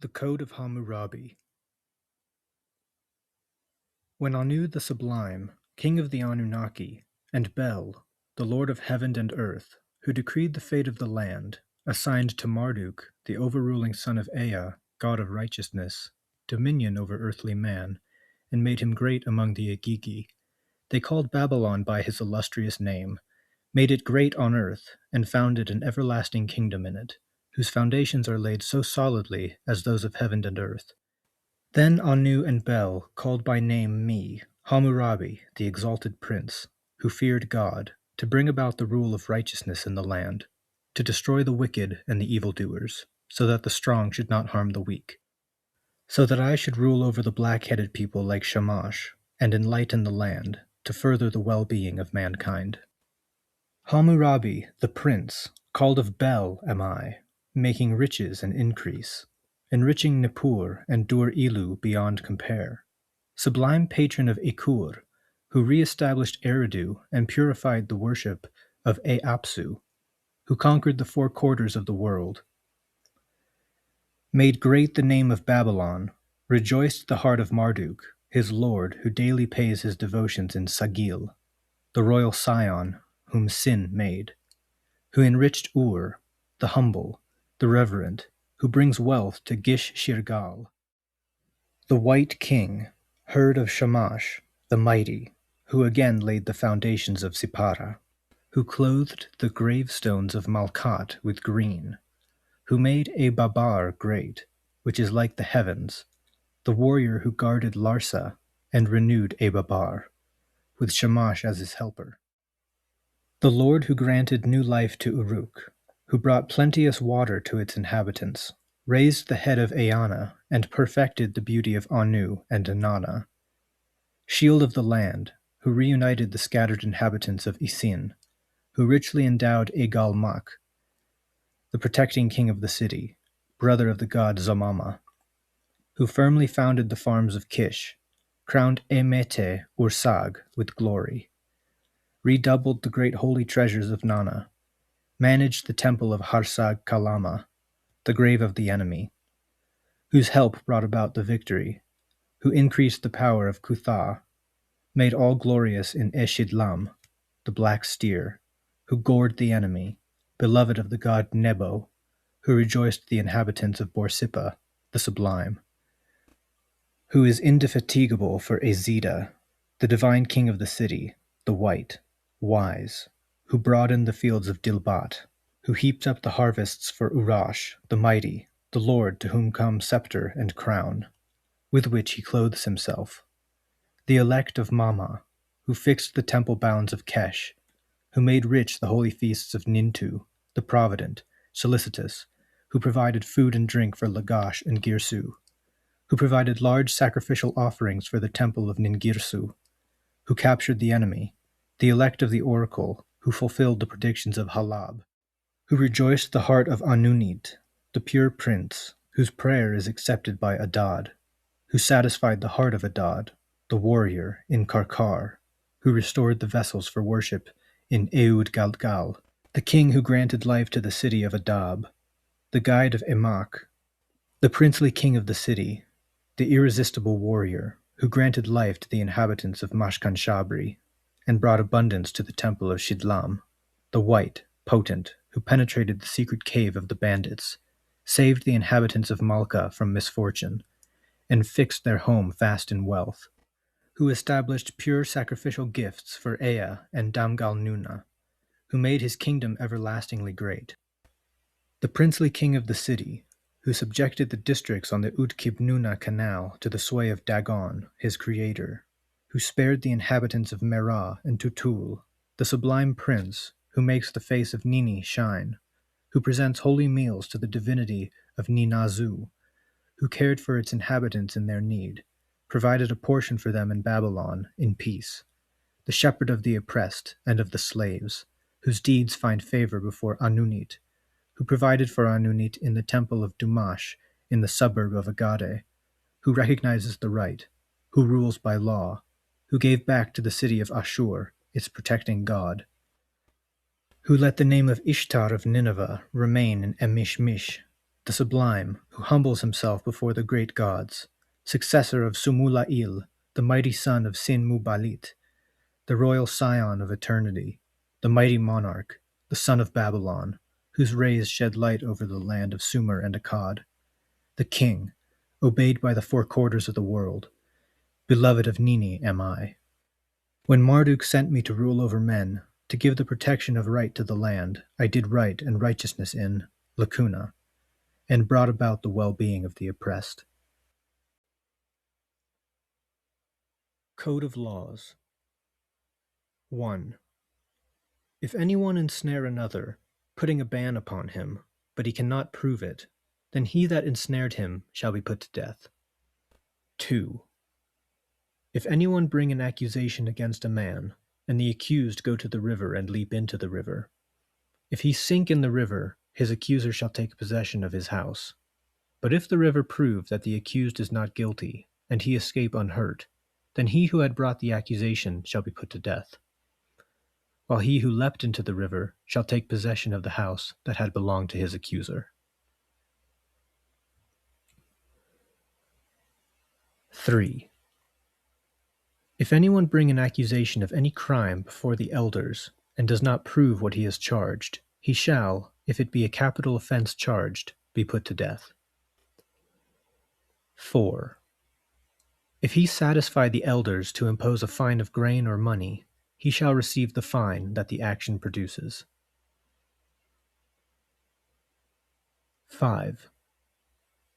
The Code of Hammurabi. When Anu the Sublime, king of the Anunnaki, and Bel, the lord of heaven and earth, who decreed the fate of the land, assigned to Marduk, the overruling son of Ea, god of righteousness, dominion over earthly man, and made him great among the Agigi, they called Babylon by his illustrious name, made it great on earth, and founded an everlasting kingdom in it, whose foundations are laid so solidly as those of heaven and earth. Then Anu and Bel called by name me, Hammurabi, the exalted prince, who feared God, to bring about the rule of righteousness in the land, to destroy the wicked and the evildoers, so that the strong should not harm the weak, so that I should rule over the black-headed people like Shamash, and enlighten the land, to further the well-being of mankind. Hammurabi, the prince, called of Bel am I, making riches and increase, enriching Nippur and Dur-Ilu beyond compare, sublime patron of Ekur, who re-established Eridu and purified the worship of Eapsu, who conquered the four quarters of the world, made great the name of Babylon, rejoiced the heart of Marduk, his lord, who daily pays his devotions in Sagil, the royal scion whom Sin made, who enriched Ur, the humble, the reverent, who brings wealth to Gish-Shirgal, the white king, heard of Shamash, the mighty, who again laid the foundations of Sippara, who clothed the gravestones of Malkat with green, who made Babar great, which is like the heavens, the warrior who guarded Larsa and renewed Babar, with Shamash as his helper, the Lord who granted new life to Uruk, who brought plenteous water to its inhabitants, raised the head of Eanna, and perfected the beauty of Anu and Inanna, shield of the land, who reunited the scattered inhabitants of Isin, who richly endowed Egal-Mak, the protecting king of the city, brother of the god Zamama, who firmly founded the farms of Kish, crowned Emete Ursag with glory, redoubled the great holy treasures of Nana, managed the temple of Harsag Kalama, the grave of the enemy, whose help brought about the victory, who increased the power of Kutha, made all glorious in Eshidlam, the black steer, who gored the enemy, beloved of the god Nebo, who rejoiced the inhabitants of Borsippa, the sublime, who is indefatigable for Ezida, the divine king of the city, the white, wise, who broadened the fields of Dilbat, who heaped up the harvests for Urash, the mighty, the Lord to whom come scepter and crown, with which he clothes himself, the elect of Mama, who fixed the temple bounds of Kesh, who made rich the holy feasts of Nintu, the provident, solicitous, who provided food and drink for Lagash and Girsu, who provided large sacrificial offerings for the temple of Ningirsu, who captured the enemy, the elect of the oracle, who fulfilled the predictions of Halab, who rejoiced the heart of Anunit, the pure prince, whose prayer is accepted by Adad, who satisfied the heart of Adad, the warrior, in Karkar, who restored the vessels for worship in Eud Galgal, the king who granted life to the city of Adab, the guide of Emak, the princely king of the city, the irresistible warrior, who granted life to the inhabitants of Mashkanshabri, and brought abundance to the temple of Shidlam, the white, potent, who penetrated the secret cave of the bandits, saved the inhabitants of Malka from misfortune, and fixed their home fast in wealth, who established pure sacrificial gifts for Ea and Damgal Nuna, who made his kingdom everlastingly great, the princely king of the city, who subjected the districts on the Utkib-Nuna canal to the sway of Dagon, his creator, who spared the inhabitants of Merah and Tutul, the sublime prince, who makes the face of Nini shine, who presents holy meals to the divinity of Ninazu, who cared for its inhabitants in their need, provided a portion for them in Babylon in peace, the shepherd of the oppressed and of the slaves, whose deeds find favor before Anunit, who provided for Anunit in the temple of Dumash in the suburb of Agade, who recognizes the right, who rules by law, who gave back to the city of Ashur its protecting god, who let the name of Ishtar of Nineveh remain in Emishmish, the sublime, who humbles himself before the great gods, successor of Sumula-il, the mighty son of Sin-Mubalit, the royal scion of eternity, the mighty monarch, the son of Babylon, whose rays shed light over the land of Sumer and Akkad, the king, obeyed by the four quarters of the world, beloved of Nini am I. When Marduk sent me to rule over men, to give the protection of right to the land, I did right and righteousness in Lacuna, and brought about the well-being of the oppressed. Code of Laws 1. If anyone ensnare another, putting a ban upon him, but he cannot prove it, then he that ensnared him shall be put to death. 2. If anyone bring an accusation against a man, and the accused go to the river and leap into the river, if he sink in the river, his accuser shall take possession of his house. But if the river prove that the accused is not guilty, and he escape unhurt, then he who had brought the accusation shall be put to death, while he who leapt into the river shall take possession of the house that had belonged to his accuser. 3. If anyone bring an accusation of any crime before the elders, and does not prove what he has charged, he shall, if it be a capital offense charged, be put to death. 4. If he satisfy the elders to impose a fine of grain or money, he shall receive the fine that the action produces. 5.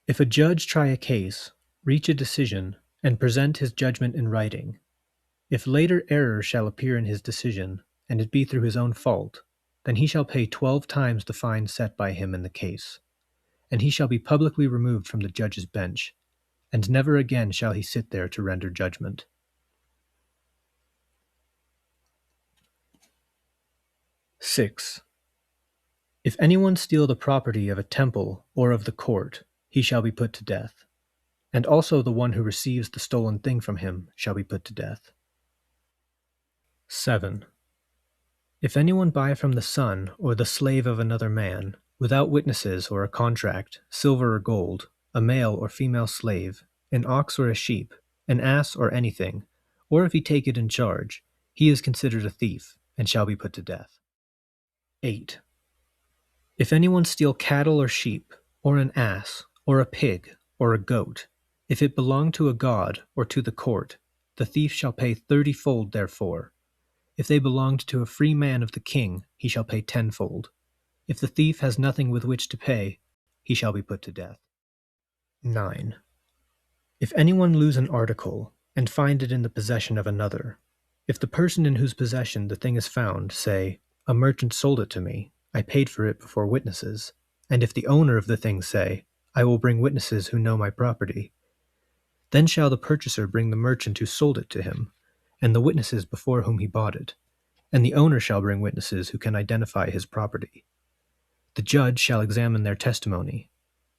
If a judge try a case, reach a decision, and present his judgment in writing, if later error shall appear in his decision, and it be through his own fault, then he shall pay 12 times the fine set by him in the case, and he shall be publicly removed from the judge's bench, and never again shall he sit there to render judgment. 6. If anyone steal the property of a temple or of the court, he shall be put to death, and also the one who receives the stolen thing from him shall be put to death. 7. If anyone buy from the son or the slave of another man, without witnesses or a contract, silver or gold, a male or female slave, an ox or a sheep, an ass or anything, or if he take it in charge, he is considered a thief, and shall be put to death. 8. If anyone steal cattle or sheep, or an ass, or a pig, or a goat, if it belong to a god or to the court, the thief shall pay 30-fold therefor. If they belonged to a free man of the king, he shall pay 10-fold. If the thief has nothing with which to pay, he shall be put to death. 9. If anyone lose an article, and find it in the possession of another, if the person in whose possession the thing is found say, "A merchant sold it to me, I paid for it before witnesses," and if the owner of the thing say, "I will bring witnesses who know my property," then shall the purchaser bring the merchant who sold it to him, and the witnesses before whom he bought it, and the owner shall bring witnesses who can identify his property. The judge shall examine their testimony,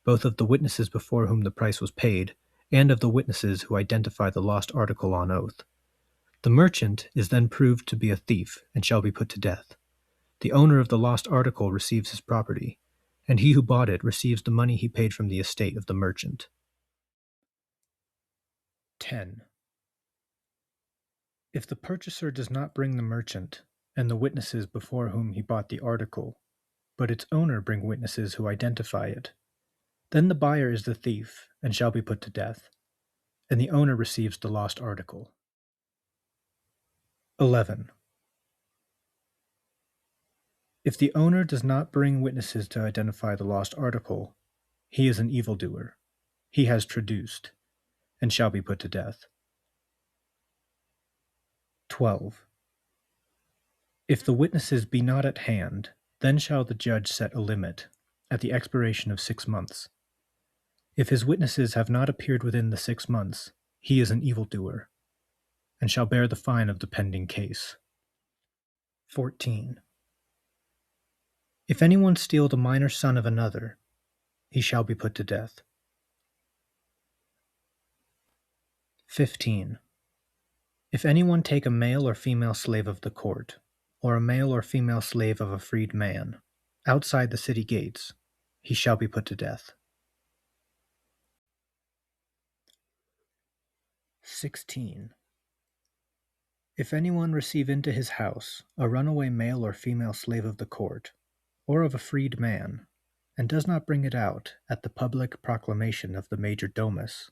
both of the witnesses before whom the price was paid, and of the witnesses who identify the lost article on oath. The merchant is then proved to be a thief, and shall be put to death. The owner of the lost article receives his property, and he who bought it receives the money he paid from the estate of the merchant. 10. If the purchaser does not bring the merchant and the witnesses before whom he bought the article, but its owner bring witnesses who identify it, then the buyer is the thief and shall be put to death, and the owner receives the lost article. 11. If the owner does not bring witnesses to identify the lost article, he is an evildoer. He has traduced, and shall be put to death. 12. If the witnesses be not at hand, then shall the judge set a limit, at the expiration of 6 months. If his witnesses have not appeared within the 6 months, he is an evildoer, and shall bear the fine of the pending case. 14. If anyone steal the minor son of another, he shall be put to death. 15. If anyone take a male or female slave of the court, or a male or female slave of a freed man, outside the city gates, he shall be put to death. 16. If anyone receive into his house a runaway male or female slave of the court, or of a freed man, and does not bring it out at the public proclamation of the major domus,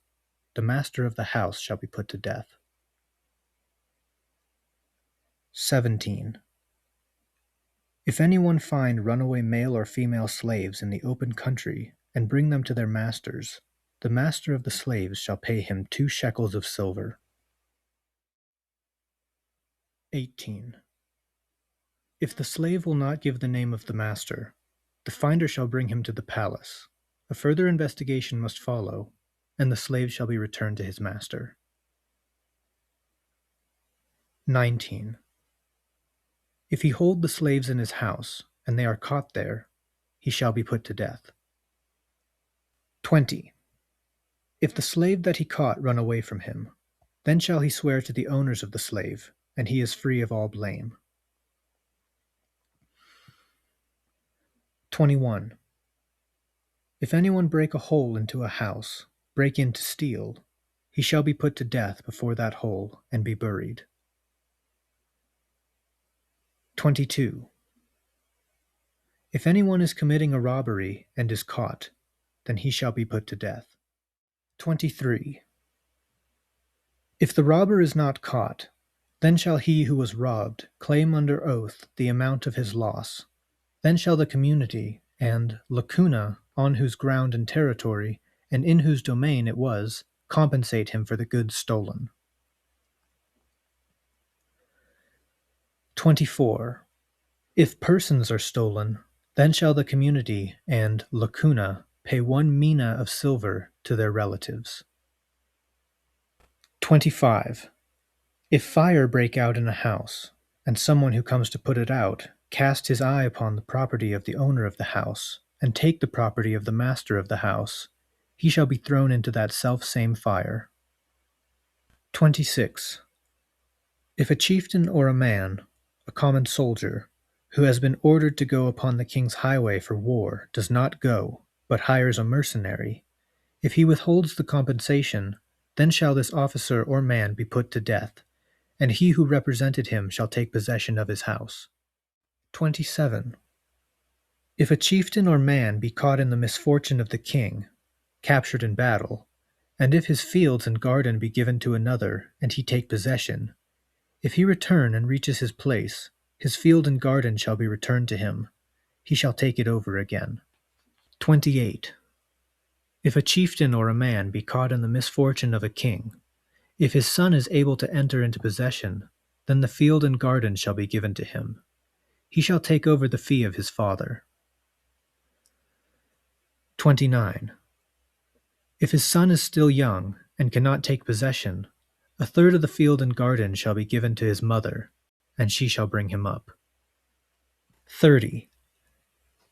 the master of the house shall be put to death. 17. If anyone find runaway male or female slaves in the open country, and bring them to their masters, the master of the slaves shall pay him 2 shekels of silver. 18. If the slave will not give the name of the master, the finder shall bring him to the palace. A further investigation must follow, and the slave shall be returned to his master. 19. If he hold the slaves in his house, and they are caught there, he shall be put to death. 20. If the slave that he caught run away from him, then shall he swear to the owners of the slave, and he is free of all blame. 21. If anyone break a hole into a house, break in to steal, he shall be put to death before that hole, and be buried. 22. If anyone is committing a robbery and is caught, then he shall be put to death. 23. If the robber is not caught, then shall he who was robbed claim under oath the amount of his loss. Then shall the community and lacuna on whose ground and territory and in whose domain it was compensate him for the goods stolen. 24. If persons are stolen, then shall the community and lacuna pay 1 mina of silver to their relatives. 25. If fire break out in a house, and someone who comes to put it out cast his eye upon the property of the owner of the house, and take the property of the master of the house, he shall be thrown into that self-same fire. 26. If a chieftain or a man, a common soldier, who has been ordered to go upon the king's highway for war, does not go, but hires a mercenary, if he withholds the compensation, then shall this officer or man be put to death, and he who represented him shall take possession of his house. 27. If a chieftain or man be caught in the misfortune of the king, captured in battle, and if his fields and garden be given to another, and he take possession, if he return and reaches his place, his field and garden shall be returned to him. He shall take it over again. 28. If a chieftain or a man be caught in the misfortune of a king, if his son is able to enter into possession, then the field and garden shall be given to him. He shall take over the fee of his father. 29. If his son is still young and cannot take possession, 1/3 of the field and garden shall be given to his mother, and she shall bring him up. 30.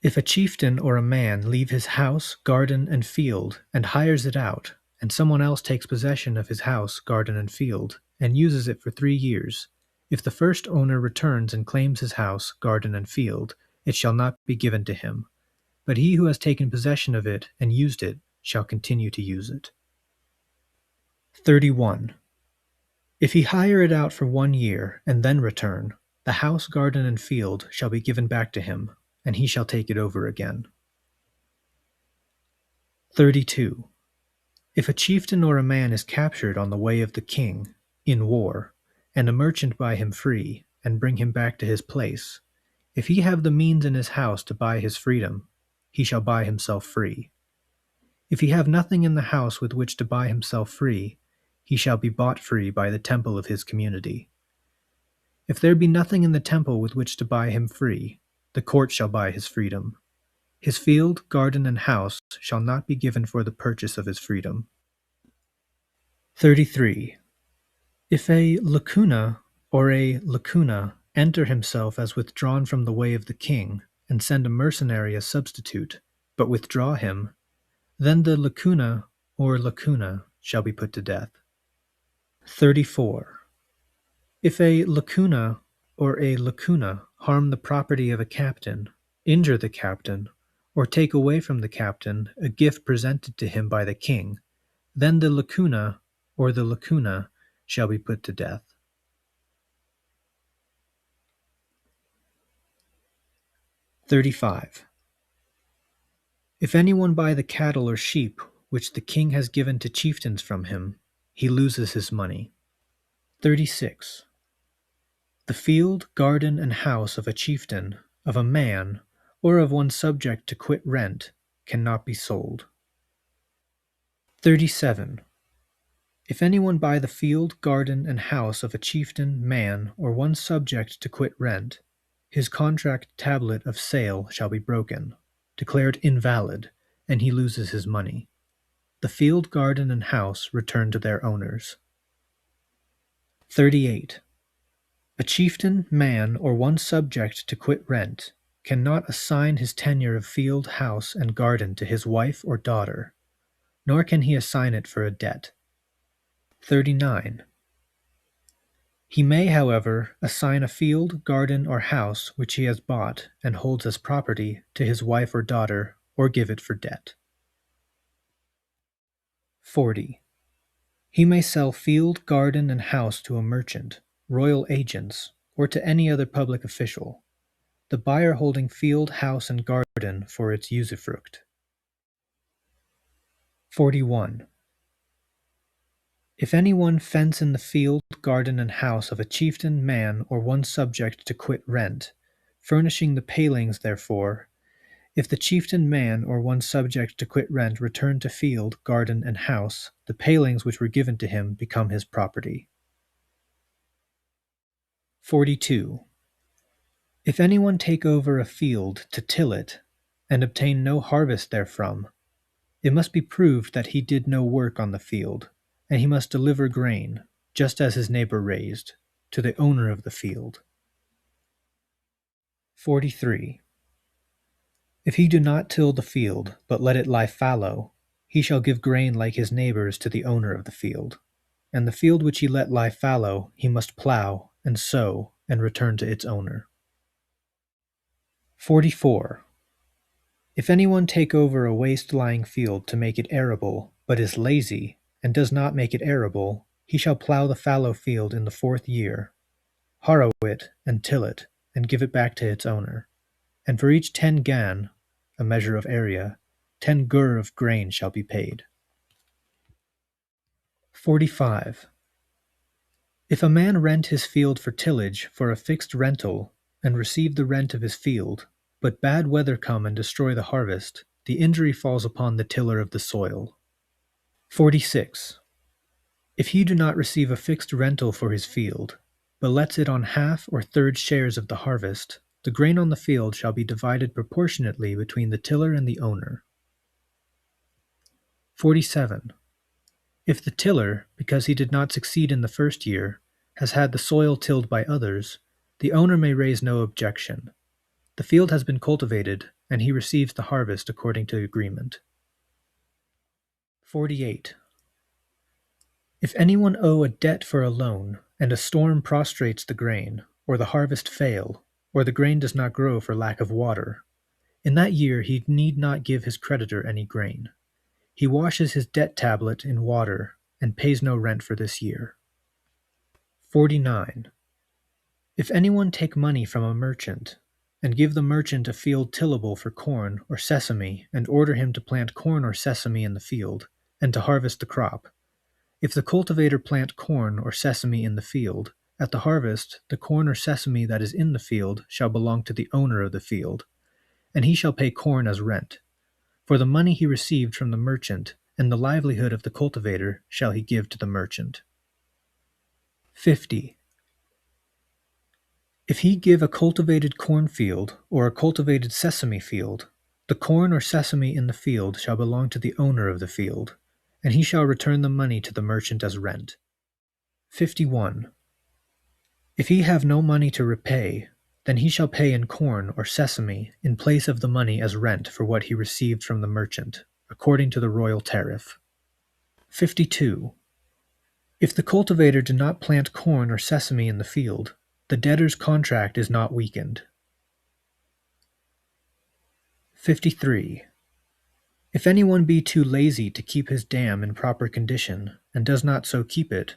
If a chieftain or a man leave his house, garden, and field, and hires it out, and someone else takes possession of his house, garden, and field, and uses it for 3 years, if the first owner returns and claims his house, garden, and field, it shall not be given to him, but he who has taken possession of it and used it shall continue to use it. 31. If he hire it out for 1 year and then return, the house, garden, and field shall be given back to him, and he shall take it over again. 32. If a chieftain or a man is captured on the way of the king, in war, and a merchant buy him free, and bring him back to his place, if he have the means in his house to buy his freedom, he shall buy himself free. If he have nothing in the house with which to buy himself free, he shall be bought free by the temple of his community. If there be nothing in the temple with which to buy him free, the court shall buy his freedom. His field, garden, and house shall not be given for the purchase of his freedom. 33. If a lacuna or a lacuna enter himself as withdrawn from the way of the king, and send a mercenary as substitute, but withdraw him, then the lacuna or lacuna shall be put to death. 34. If a lacuna or a lacuna harm the property of a captain, injure the captain, or take away from the captain a gift presented to him by the king, then the lacuna or the lacuna shall be put to death. "35. If anyone buy the cattle or sheep which the king has given to chieftains from him, he loses his money. 36. The field, garden, and house of a chieftain, of a man, or of one subject to quit rent, cannot be sold. 37. If anyone buy the field, garden, and house of a chieftain, man, or one subject to quit rent, his contract tablet of sale shall be broken, declared invalid, and he loses his money. The field, garden, and house return to their owners. 38. A chieftain, man, or one subject to quit rent cannot assign his tenure of field, house, and garden to his wife or daughter, nor can he assign it for a debt. 39. He may, however, assign a field, garden, or house which he has bought and holds as property to his wife or daughter, or give it for debt. 40. He may sell field, garden, and house to a merchant, royal agents, or to any other public official, the buyer holding field, house, and garden for its usufruct. 41. If anyone fence in the field, garden, and house of a chieftain, man, or one subject to quit rent, furnishing the palings therefor, if the chieftain, man, or one subject to quit rent return to field, garden, and house, the palings which were given to him become his property. 42. If anyone take over a field to till it, and obtain no harvest therefrom, it must be proved that he did no work on the field, and he must deliver grain, just as his neighbor raised, to the owner of the field. 43. If he do not till the field, but let it lie fallow, he shall give grain like his neighbors to the owner of the field, and the field which he let lie fallow he must plow, and sow, and return to its owner. 44. If anyone take over a waste-lying field to make it arable, but is lazy, and does not make it arable, he shall plow the fallow field in the 4th year, harrow it, and till it, and give it back to its owner. And for each 10 gan, a measure of area, 10 gur of grain shall be paid. 45. If a man rent his field for tillage for a fixed rental, and receive the rent of his field, but bad weather come and destroy the harvest, the injury falls upon the tiller of the soil. 46. If he do not receive a fixed rental for his field, but lets it on half or third shares of the harvest, the grain on the field shall be divided proportionately between the tiller and the owner. 47. If the tiller, because he did not succeed in the 1st year, has had the soil tilled by others, the owner may raise no objection. The field has been cultivated, and he receives the harvest according to agreement. 48. If anyone owe a debt for a loan, and a storm prostrates the grain, or the harvest fail, or the grain does not grow for lack of water, in that year he need not give his creditor any grain. He washes his debt tablet in water, and pays no rent for this year. 49. If anyone take money from a merchant, and give the merchant a field tillable for corn or sesame, and order him to plant corn or sesame in the field, and to harvest the crop, if the cultivator plant corn or sesame in the field, at the harvest the corn or sesame that is in the field shall belong to the owner of the field, and he shall pay corn as rent. For the money he received from the merchant and the livelihood of the cultivator shall he give to the merchant. 50. If he give a cultivated cornfield or a cultivated sesame field, the corn or sesame in the field shall belong to the owner of the field, and he shall return the money to the merchant as rent. 51. If he have no money to repay, then he shall pay in corn or sesame in place of the money as rent for what he received from the merchant, according to the royal tariff. 52. If the cultivator did not plant corn or sesame in the field, the debtor's contract is not weakened. 53. If anyone be too lazy to keep his dam in proper condition, and does not so keep it,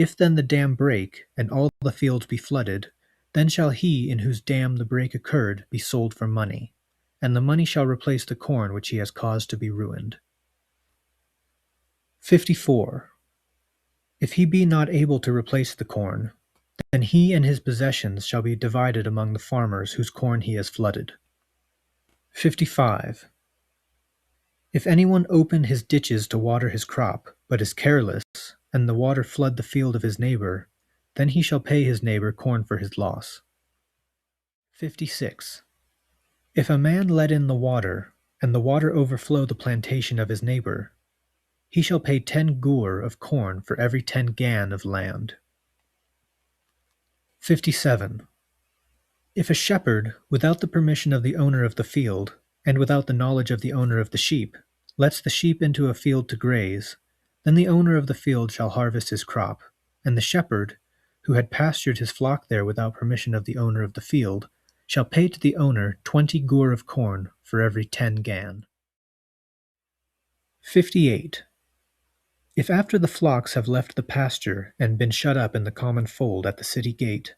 If then the dam break, and all the fields be flooded, then shall he in whose dam the break occurred be sold for money, and the money shall replace the corn which he has caused to be ruined. 54. If he be not able to replace the corn, then he and his possessions shall be divided among the farmers whose corn he has flooded. 55. If anyone open his ditches to water his crop, but is careless, and the water flood the field of his neighbor, then he shall pay his neighbor corn for his loss. 56. If a man let in the water, and the water overflow the plantation of his neighbor, he shall pay 10 gur of corn for every 10 gan of land. 57. If a shepherd, without the permission of the owner of the field, and without the knowledge of the owner of the sheep, lets the sheep into a field to graze, then the owner of the field shall harvest his crop, and the shepherd, who had pastured his flock there without permission of the owner of the field, shall pay to the owner 20 gur of corn for every 10 gan. 58. If after the flocks have left the pasture and been shut up in the common fold at the city gate,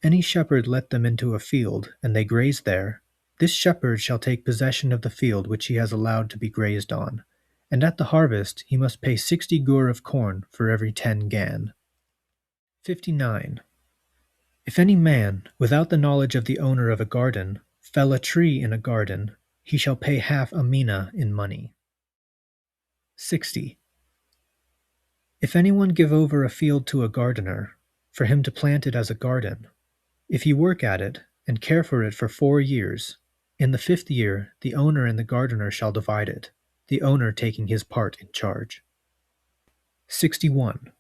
any shepherd let them into a field, and they graze there, this shepherd shall take possession of the field which he has allowed to be grazed on, and at the harvest he must pay 60 gur of corn for every 10 gan. 59. If any man, without the knowledge of the owner of a garden, fell a tree in a garden, he shall pay half a mina in money. 60. If anyone give over a field to a gardener, for him to plant it as a garden, if he work at it, and care for it for 4 years, in the 5th year the owner and the gardener shall divide it, the owner taking his part in charge. 61.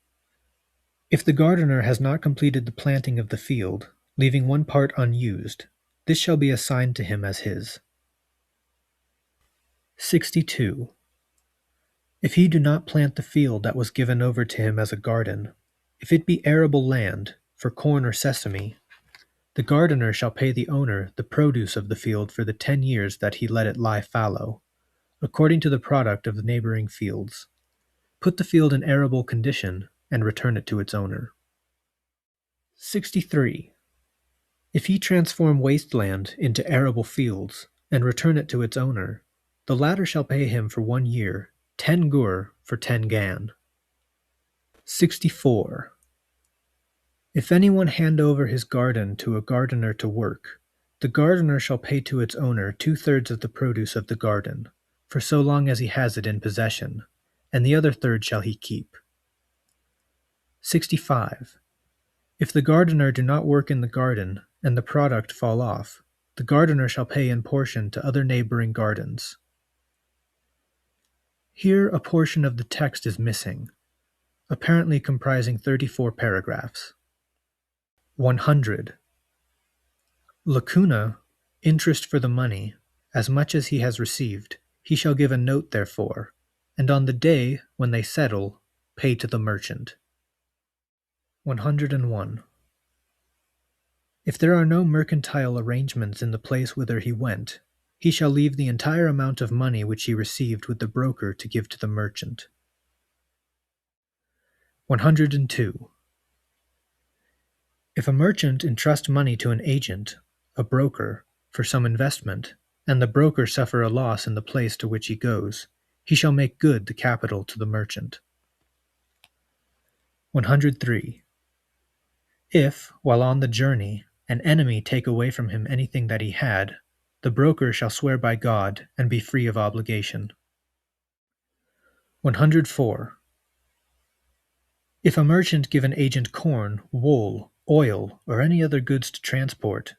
If the gardener has not completed the planting of the field, leaving one part unused, this shall be assigned to him as his. 62. If he do not plant the field that was given over to him as a garden, if it be arable land, for corn or sesame, the gardener shall pay the owner the produce of the field for the 10 years that he let it lie fallow, according to the product of the neighboring fields. Put the field in arable condition, and return it to its owner. 63. If he transform waste land into arable fields, and return it to its owner, the latter shall pay him for 1 year 10 gur for 10 gan. 64. If anyone hand over his garden to a gardener to work, the gardener shall pay to its owner 2/3 of the produce of the garden, for so long as he has it in possession, and the other third shall he keep. 65. If the gardener do not work in the garden, and the product fall off, the gardener shall pay in portion to other neighboring gardens. Here a portion of the text is missing, apparently comprising 34 paragraphs. 100. Lacuna, interest for the money, as much as he has received, he shall give a note therefor, and on the day when they settle, pay to the merchant. 101. If there are no mercantile arrangements in the place whither he went, he shall leave the entire amount of money which he received with the broker to give to the merchant. 102. If a merchant entrust money to an agent, a broker, for some investment, and the broker suffer a loss in the place to which he goes, he shall make good the capital to the merchant. 103. If, while on the journey, an enemy take away from him anything that he had, the broker shall swear by God and be free of obligation. 104. If a merchant give an agent corn, wool, oil, or any other goods to transport,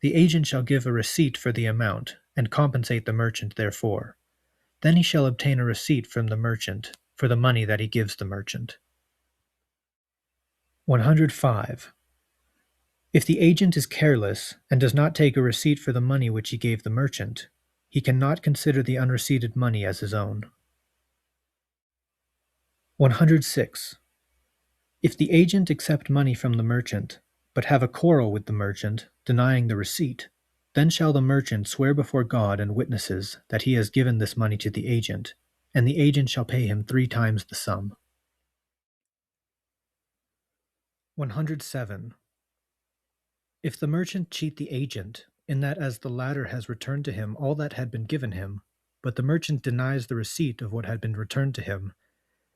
the agent shall give a receipt for the amount, and compensate the merchant therefor. Then he shall obtain a receipt from the merchant for the money that he gives the merchant. 105. If the agent is careless, and does not take a receipt for the money which he gave the merchant, he cannot consider the unreceipted money as his own. 106. If the agent accept money from the merchant, but have a quarrel with the merchant, denying the receipt, then shall the merchant swear before God and witnesses that he has given this money to the agent, and the agent shall pay him 3 times the sum. 107. If the merchant cheat the agent, in that as the latter has returned to him all that had been given him, but the merchant denies the receipt of what had been returned to him,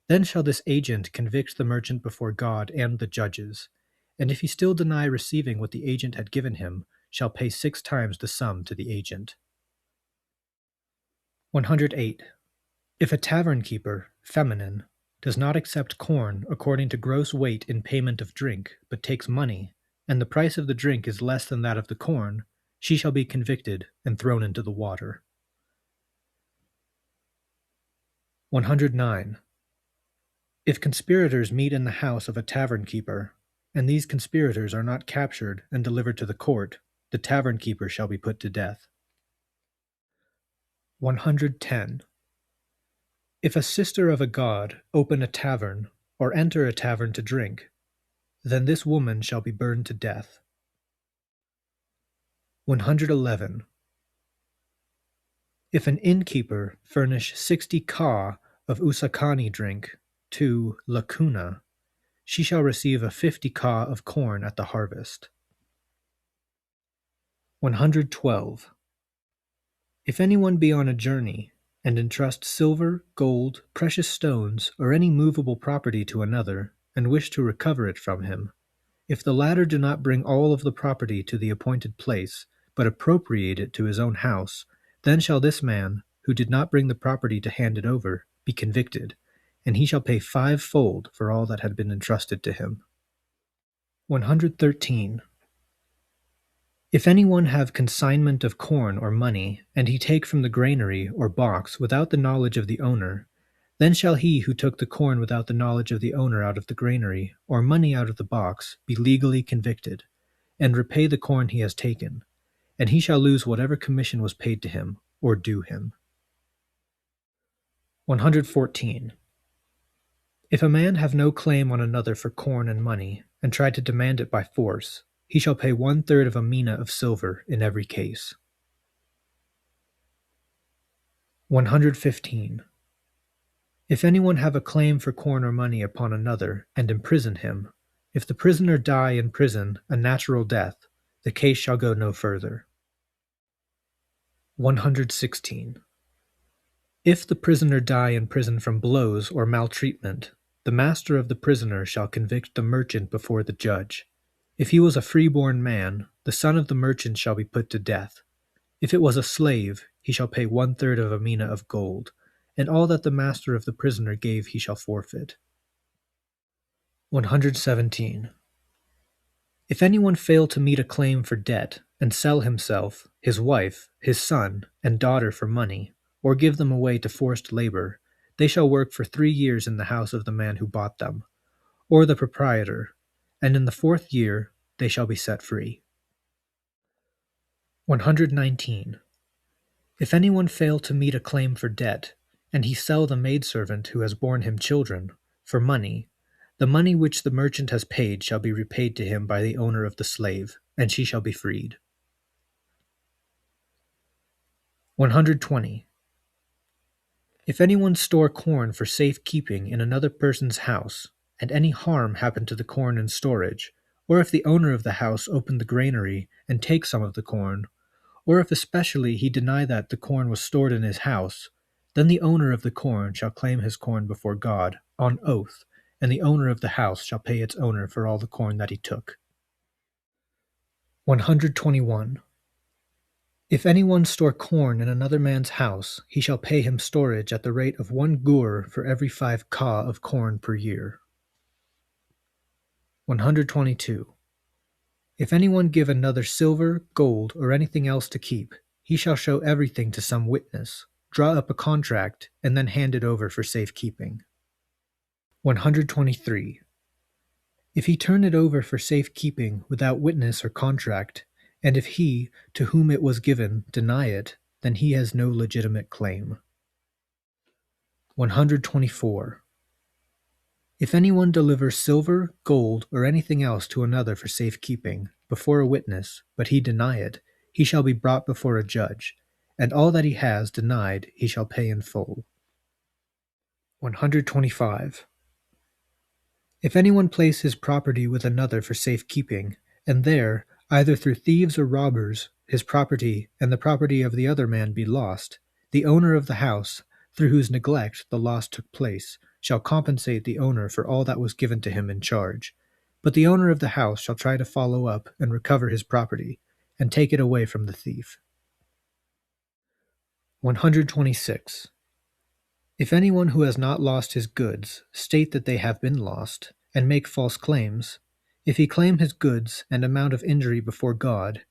then shall this agent convict the merchant before God and the judges, and if he still deny receiving what the agent had given him, shall pay 6 times the sum to the agent. 108. If a tavern keeper, feminine, does not accept corn according to gross weight in payment of drink, but takes money, and the price of the drink is less than that of the corn, she shall be convicted and thrown into the water. 109. If conspirators meet in the house of a tavern keeper, and these conspirators are not captured and delivered to the court, the tavern keeper shall be put to death. 110. If a sister of a god open a tavern, or enter a tavern to drink, then this woman shall be burned to death. 111. If an innkeeper furnish 60 ka of usakani drink to Lacuna, she shall receive a 50 ka of corn at the harvest. 112. If anyone be on a journey, and entrust silver, gold, precious stones, or any movable property to another, and wish to recover it from him, if the latter do not bring all of the property to the appointed place, but appropriate it to his own house, then shall this man, who did not bring the property to hand it over, be convicted, and he shall pay 5-fold for all that had been entrusted to him. 113. If any one have consignment of corn or money, and he take from the granary or box without the knowledge of the owner, then shall he who took the corn without the knowledge of the owner out of the granary, or money out of the box, be legally convicted, and repay the corn he has taken, and he shall lose whatever commission was paid to him, or due him. 114. If a man have no claim on another for corn and money, and try to demand it by force, he shall pay 1/3 of a mina of silver in every case. 115. If anyone have a claim for corn or money upon another, and imprison him, if the prisoner die in prison a natural death, the case shall go no further. 116. If the prisoner die in prison from blows or maltreatment, the master of the prisoner shall convict the merchant before the judge. If he was a freeborn man, the son of the merchant shall be put to death. If it was a slave, he shall pay 1/3 of a mina of gold, and all that the master of the prisoner gave he shall forfeit. 117. If anyone fail to meet a claim for debt, and sell himself, his wife, his son, and daughter for money, or give them away to forced labor, they shall work for 3 years in the house of the man who bought them, or the proprietor, and in the 4th year they shall be set free. 119. If anyone fail to meet a claim for debt, and he sell the maidservant who has borne him children, for money, the money which the merchant has paid shall be repaid to him by the owner of the slave, and she shall be freed. 120. If anyone store corn for safe keeping in another person's house, and any harm happen to the corn in storage, or if the owner of the house open the granary and take some of the corn, or if especially he deny that the corn was stored in his house, then the owner of the corn shall claim his corn before God, on oath, and the owner of the house shall pay its owner for all the corn that he took. 121. If anyone store corn in another man's house, he shall pay him storage at the rate of 1 gur for every 5 ka of corn per year. 122. If anyone give another silver, gold, or anything else to keep, he shall show everything to some witness, draw up a contract, and then hand it over for safekeeping. 123. If he turn it over for safekeeping without witness or contract, and if he, to whom it was given, deny it, then he has no legitimate claim. 124. If anyone deliver silver, gold, or anything else to another for safekeeping, before a witness, but he deny it, he shall be brought before a judge, and all that he has denied he shall pay in full. 125. If anyone place his property with another for safekeeping, and there, either through thieves or robbers, his property and the property of the other man be lost, the owner of the house, through whose neglect the loss took place, shall compensate the owner for all that was given to him in charge. But the owner of the house shall try to follow up and recover his property, and take it away from the thief. 126. If anyone who has not lost his goods state that they have been lost, and make false claims, if he claim his goods and amount of injury before God,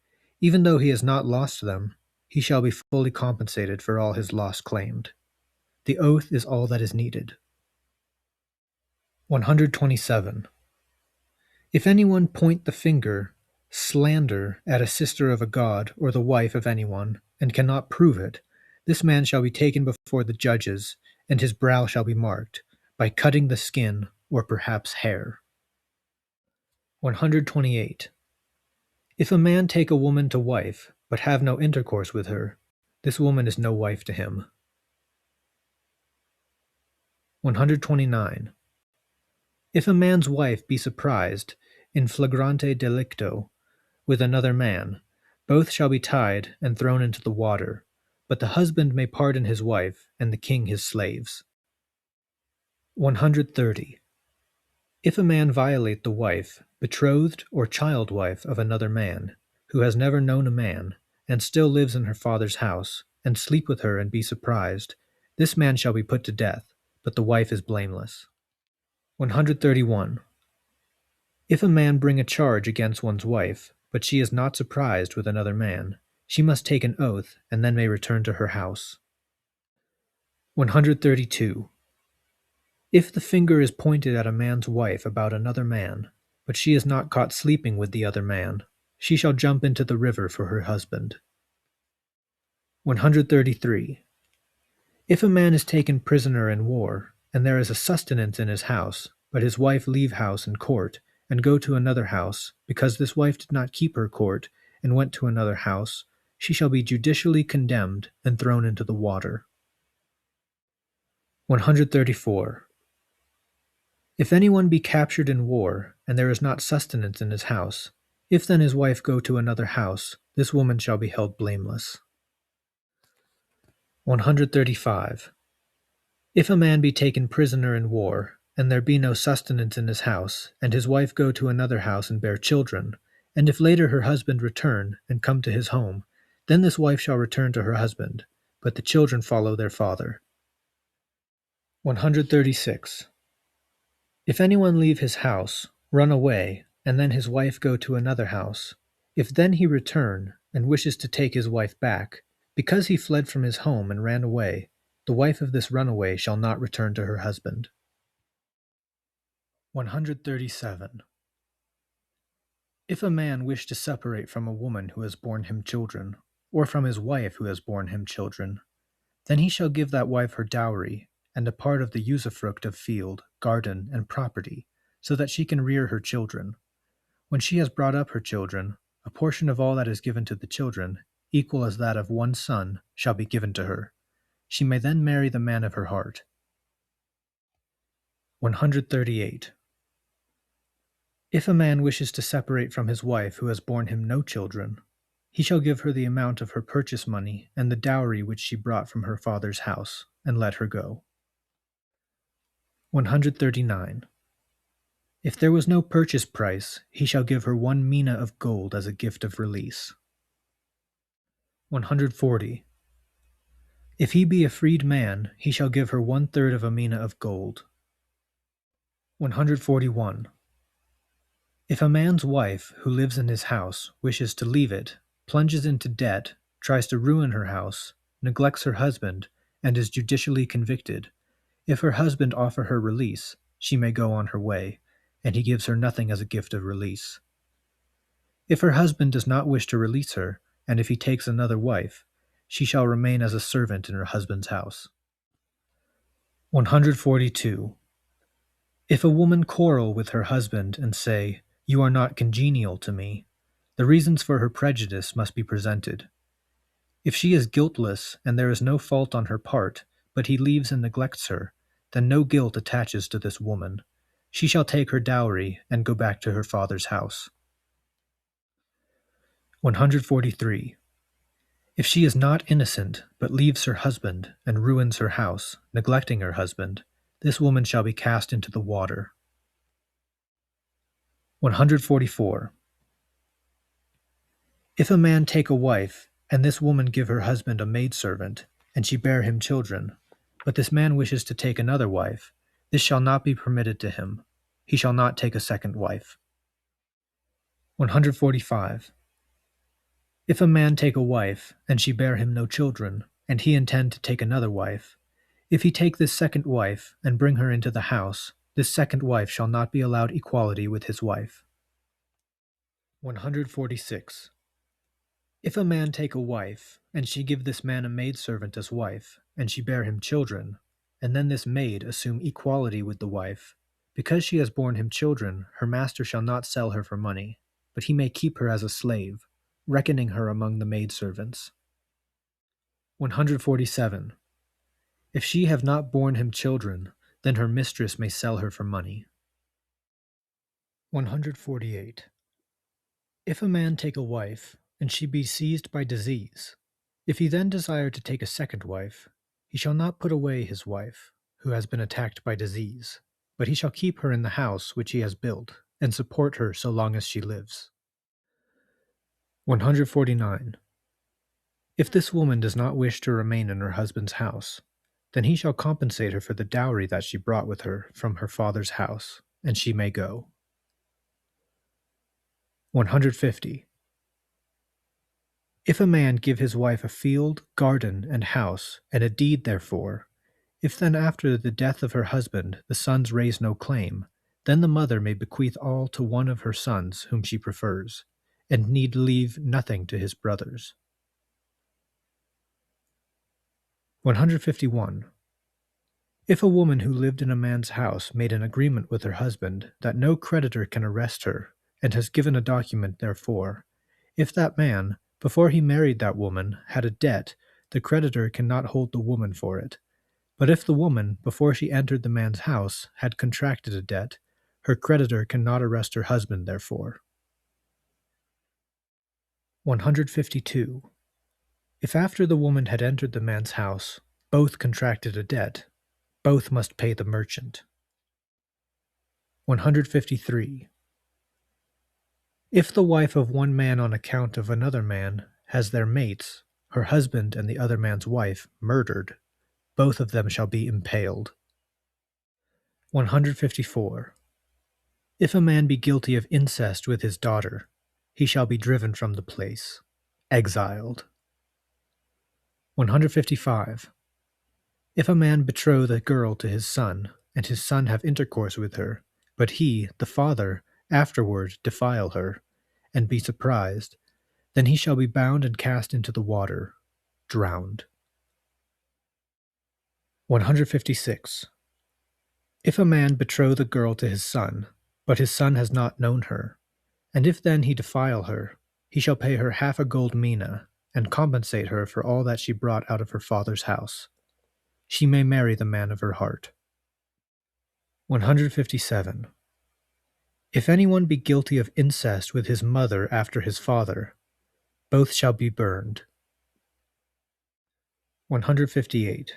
even though he has not lost them, he shall be fully compensated for all his loss claimed. The oath is all that is needed. 127. If anyone point the finger, slander at a sister of a god or the wife of anyone, and cannot prove it, this man shall be taken before the judges, and his brow shall be marked, by cutting the skin or perhaps hair. 128. If a man take a woman to wife, but have no intercourse with her, this woman is no wife to him. 129. If a man's wife be surprised, in flagrante delicto, with another man, both shall be tied and thrown into the water, but the husband may pardon his wife, and the king his slaves. 130. If a man violate the wife, betrothed or child wife of another man, who has never known a man, and still lives in her father's house, and sleep with her and be surprised, this man shall be put to death, but the wife is blameless. 131. If a man bring a charge against one's wife, but she is not surprised with another man, she must take an oath, and then may return to her house. 132. If the finger is pointed at a man's wife about another man, but she is not caught sleeping with the other man, she shall jump into the river for her husband. 133. If a man is taken prisoner in war, and there is a sustenance in his house, but his wife leave house and court, and go to another house, because this wife did not keep her court, and went to another house, she shall be judicially condemned and thrown into the water. 134. If anyone be captured in war, and there is not sustenance in his house, if then his wife go to another house, this woman shall be held blameless. 135. If a man be taken prisoner in war, and there be no sustenance in his house, and his wife go to another house and bear children, and if later her husband return and come to his home, then this wife shall return to her husband, but the children follow their father. 136. If anyone leave his house, run away, and then his wife go to another house, if then he return, and wishes to take his wife back, because he fled from his home and ran away, the wife of this runaway shall not return to her husband. 137. If a man wish to separate from a woman who has borne him children, or from his wife who has borne him children, then he shall give that wife her dowry, and a part of the usufruct of field, garden, and property, so that she can rear her children. When she has brought up her children, a portion of all that is given to the children, equal as that of one son, shall be given to her. She may then marry the man of her heart. 138. If a man wishes to separate from his wife who has borne him no children, he shall give her the amount of her purchase money and the dowry which she brought from her father's house, and let her go. 139. If there was no purchase price, he shall give her 1 mina of gold as a gift of release. 140. If he be a freed man, he shall give her 1/3 of a mina of gold. 141. If a man's wife, who lives in his house, wishes to leave it, plunges into debt, tries to ruin her house, neglects her husband, and is judicially convicted, if her husband offer her release, she may go on her way, and he gives her nothing as a gift of release. If her husband does not wish to release her, and if he takes another wife, she shall remain as a servant in her husband's house. 142. If a woman quarrel with her husband and say, "You are not congenial to me," the reasons for her prejudice must be presented. If she is guiltless and there is no fault on her part, but he leaves and neglects her, then no guilt attaches to this woman. She shall take her dowry and go back to her father's house. 143. If she is not innocent, but leaves her husband, and ruins her house, neglecting her husband, this woman shall be cast into the water. 144. If a man take a wife, and this woman give her husband a maidservant, and she bear him children, but this man wishes to take another wife, this shall not be permitted to him. He shall not take a second wife. 145. If a man take a wife, and she bear him no children, and he intend to take another wife, if he take this second wife, and bring her into the house, this second wife shall not be allowed equality with his wife. 146. If a man take a wife, and she give this man a maidservant as wife, and she bear him children, and then this maid assume equality with the wife, because she has borne him children, her master shall not sell her for money, but he may keep her as a slave, reckoning her among the maidservants. 147. If she have not borne him children, then her mistress may sell her for money. 148. If a man take a wife, and she be seized by disease, if he then desire to take a second wife, he shall not put away his wife, who has been attacked by disease, but he shall keep her in the house which he has built, and support her so long as she lives. 149. If this woman does not wish to remain in her husband's house, then he shall compensate her for the dowry that she brought with her from her father's house, and she may go. 150. If a man give his wife a field, garden, and house, and a deed therefor, if then after the death of her husband the sons raise no claim, then the mother may bequeath all to one of her sons whom she prefers, and need leave nothing to his brothers. 151. If a woman who lived in a man's house made an agreement with her husband that no creditor can arrest her, and has given a document therefor, if that man, before he married that woman, had a debt, the creditor cannot hold the woman for it. But if the woman, before she entered the man's house, had contracted a debt, her creditor cannot arrest her husband therefor. 152. If after the woman had entered the man's house, both contracted a debt, both must pay the merchant. 153. If the wife of one man on account of another man has their mates, her husband and the other man's wife, murdered, both of them shall be impaled. 154. If a man be guilty of incest with his daughter, he shall be driven from the place, exiled. 155. If a man betroth a girl to his son, and his son have intercourse with her, but he, the father, afterward defile her, and be surprised, then he shall be bound and cast into the water, drowned. 156. If a man betroth a girl to his son, but his son has not known her, and if then he defile her, he shall pay her half a gold mina, and compensate her for all that she brought out of her father's house. She may marry the man of her heart. 157. If anyone be guilty of incest with his mother after his father, both shall be burned. 158.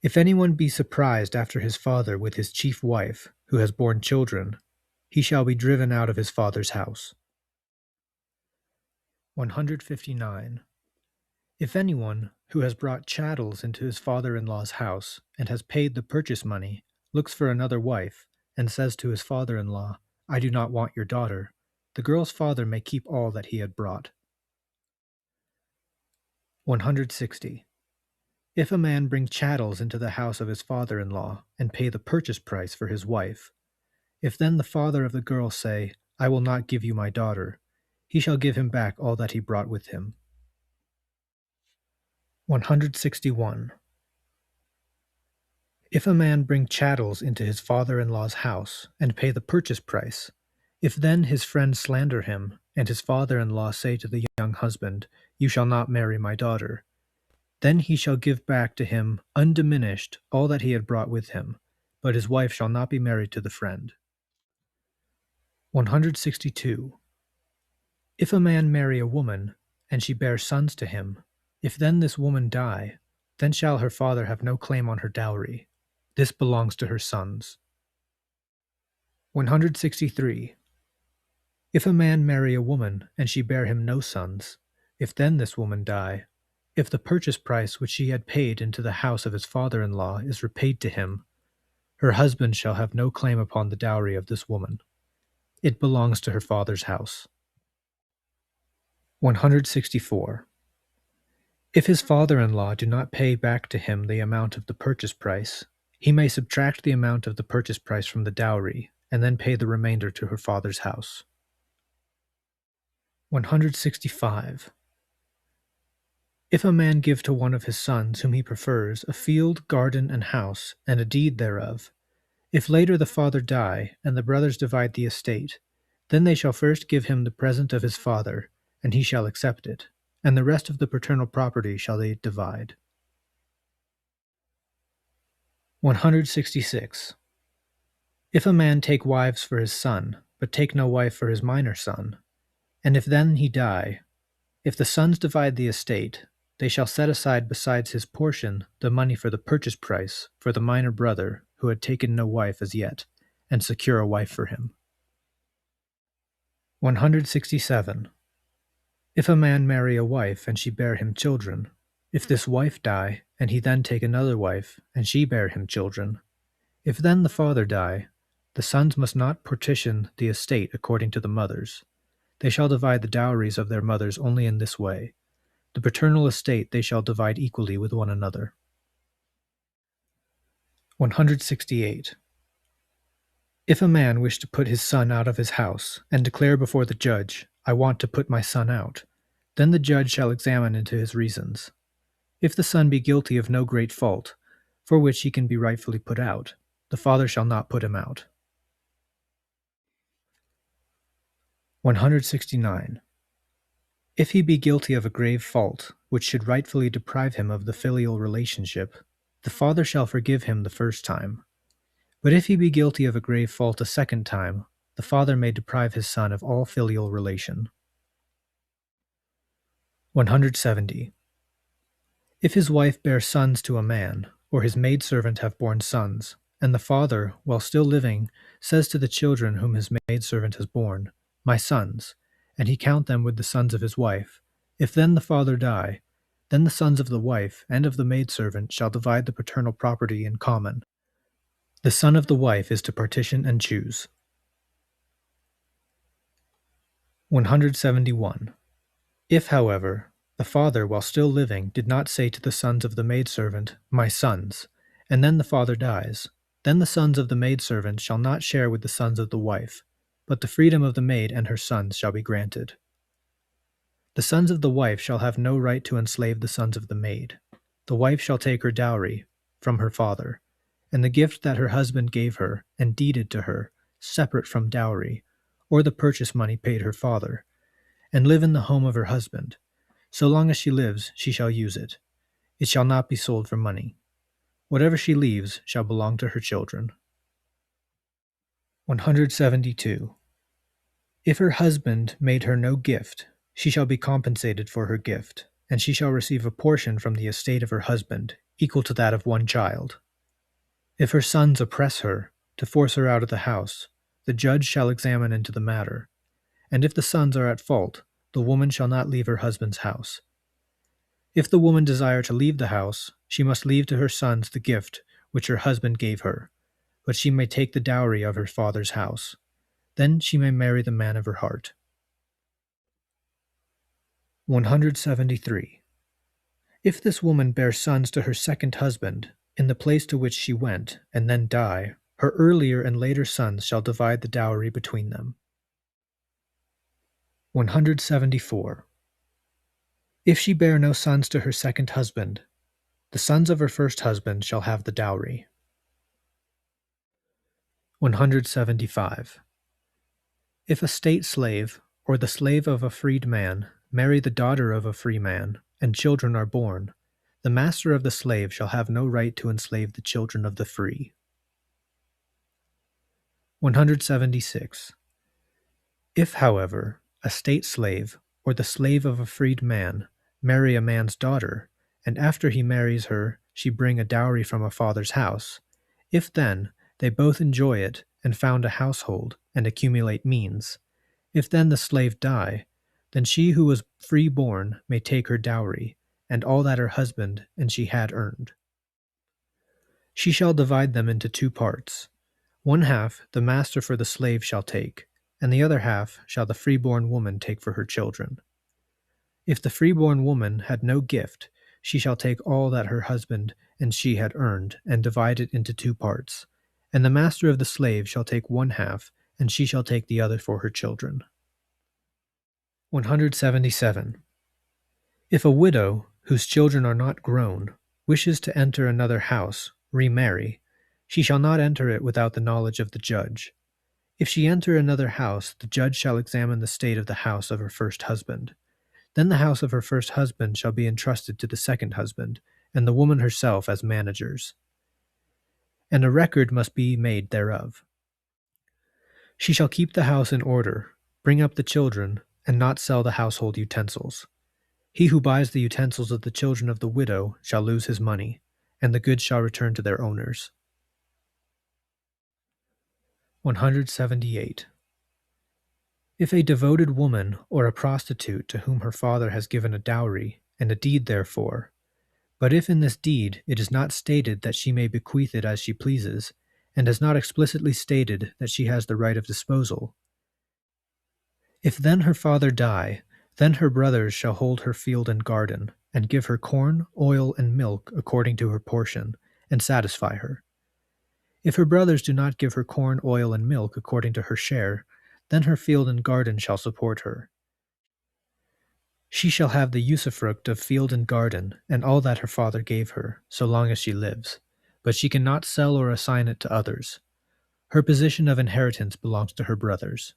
If anyone be surprised after his father with his chief wife, who has borne children, he shall be driven out of his father's house. 159. If anyone, who has brought chattels into his father-in-law's house, and has paid the purchase money, looks for another wife, and says to his father-in-law, I do not want your daughter, the girl's father may keep all that he had brought. 160. If a man bring chattels into the house of his father-in-law, and pay the purchase price for his wife, if then the father of the girl say, I will not give you my daughter, he shall give him back all that he brought with him. 161. If a man bring chattels into his father-in-law's house, and pay the purchase price, if then his friends slander him, and his father-in-law say to the young husband, You shall not marry my daughter, then he shall give back to him undiminished all that he had brought with him, but his wife shall not be married to the friend. 162. If a man marry a woman, and she bear sons to him, if then this woman die, then shall her father have no claim on her dowry. This belongs to her sons. 163. If a man marry a woman, and she bear him no sons, if then this woman die, if the purchase price which she had paid into the house of his father-in-law is repaid to him, her husband shall have no claim upon the dowry of this woman. It belongs to her father's house. 164. If his father-in-law do not pay back to him the amount of the purchase price, he may subtract the amount of the purchase price from the dowry, and then pay the remainder to her father's house. 165. If a man give to one of his sons whom he prefers a field, garden, and house, and a deed thereof, if later the father die, and the brothers divide the estate, then they shall first give him the present of his father, and he shall accept it, and the rest of the paternal property shall they divide. 166. If a man take wives for his son, but take no wife for his minor son, and if then he die, if the sons divide the estate, they shall set aside besides his portion the money for the purchase price for the minor brother who had taken no wife as yet, and secure a wife for him. 167. If a man marry a wife, and she bear him children, if this wife die, and he then take another wife, and she bear him children, if then the father die, the sons must not partition the estate according to the mothers. They shall divide the dowries of their mothers only in this way. The paternal estate they shall divide equally with one another. 168. If a man wish to put his son out of his house, and declare before the judge, I want to put my son out, then the judge shall examine into his reasons. If the son be guilty of no great fault, for which he can be rightfully put out, the father shall not put him out. 169. If he be guilty of a grave fault, which should rightfully deprive him of the filial relationship, the father shall forgive him the first time. But if he be guilty of a grave fault a second time, the father may deprive his son of all filial relation. 170. If his wife bear sons to a man, or his maidservant have borne sons, and the father, while still living, says to the children whom his maidservant has borne, My sons, and he count them with the sons of his wife, if then the father die, then the sons of the wife and of the maidservant shall divide the paternal property in common. The son of the wife is to partition and choose. 171. If, however, the father, while still living, did not say to the sons of the maidservant, My sons, and then the father dies, then the sons of the maidservant shall not share with the sons of the wife, but the freedom of the maid and her sons shall be granted. The sons of the wife shall have no right to enslave the sons of the maid. The wife shall take her dowry from her father, and the gift that her husband gave her and deeded to her, separate from dowry, or the purchase money paid her father, and live in the home of her husband. So long as she lives, she shall use it. It shall not be sold for money. Whatever she leaves shall belong to her children. 172. If her husband made her no gift, she shall be compensated for her gift, and she shall receive a portion from the estate of her husband, equal to that of one child. If her sons oppress her, to force her out of the house, the judge shall examine into the matter, and if the sons are at fault, the woman shall not leave her husband's house. If the woman desire to leave the house, she must leave to her sons the gift which her husband gave her, but she may take the dowry of her father's house. Then she may marry the man of her heart. 173. If this woman bear sons to her second husband, in the place to which she went, and then die, her earlier and later sons shall divide the dowry between them. 174. If she bear no sons to her second husband, the sons of her first husband shall have the dowry. 175. If a state slave, or the slave of a freed man, marry the daughter of a free man, and children are born, the master of the slave shall have no right to enslave the children of the free. 176. If, however, a state slave or the slave of a freed man marry a man's daughter, and after he marries her she bring a dowry from a father's house, if then they both enjoy it and found a household and accumulate means, if then the slave die, then she who was free-born may take her dowry, and all that her husband and she had earned. She shall divide them into 2 parts. One half the master for the slave shall take, and the other half shall the freeborn woman take for her children. If the freeborn woman had no gift, she shall take all that her husband and she had earned, and divide it into 2 parts, and the master of the slave shall take one half, and she shall take the other for her children. 177. If a widow, whose children are not grown, wishes to enter another house, remarry, she shall not enter it without the knowledge of the judge. If she enter another house, the judge shall examine the state of the house of her first husband. Then the house of her first husband shall be entrusted to the second husband, and the woman herself as managers. And a record must be made thereof. She shall keep the house in order, bring up the children, and not sell the household utensils. He who buys the utensils of the children of the widow shall lose his money, and the goods shall return to their owners. 178. If a devoted woman or a prostitute to whom her father has given a dowry, and a deed therefor, but if in this deed it is not stated that she may bequeath it as she pleases, and is not explicitly stated that she has the right of disposal, if then her father die, then her brothers shall hold her field and garden, and give her corn, oil, and milk according to her portion, and satisfy her. If her brothers do not give her corn, oil, and milk according to her share, then her field and garden shall support her. She shall have the usufruct of field and garden, and all that her father gave her, so long as she lives, but she cannot sell or assign it to others. Her position of inheritance belongs to her brothers.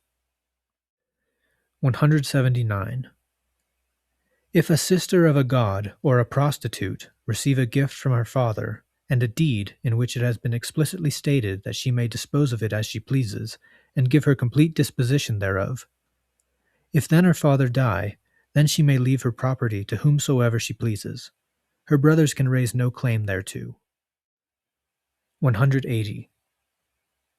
179. If a sister of a god or a prostitute receive a gift from her father, and a deed in which it has been explicitly stated that she may dispose of it as she pleases, and give her complete disposition thereof, if then her father die, then she may leave her property to whomsoever she pleases. Her brothers can raise no claim thereto. 180.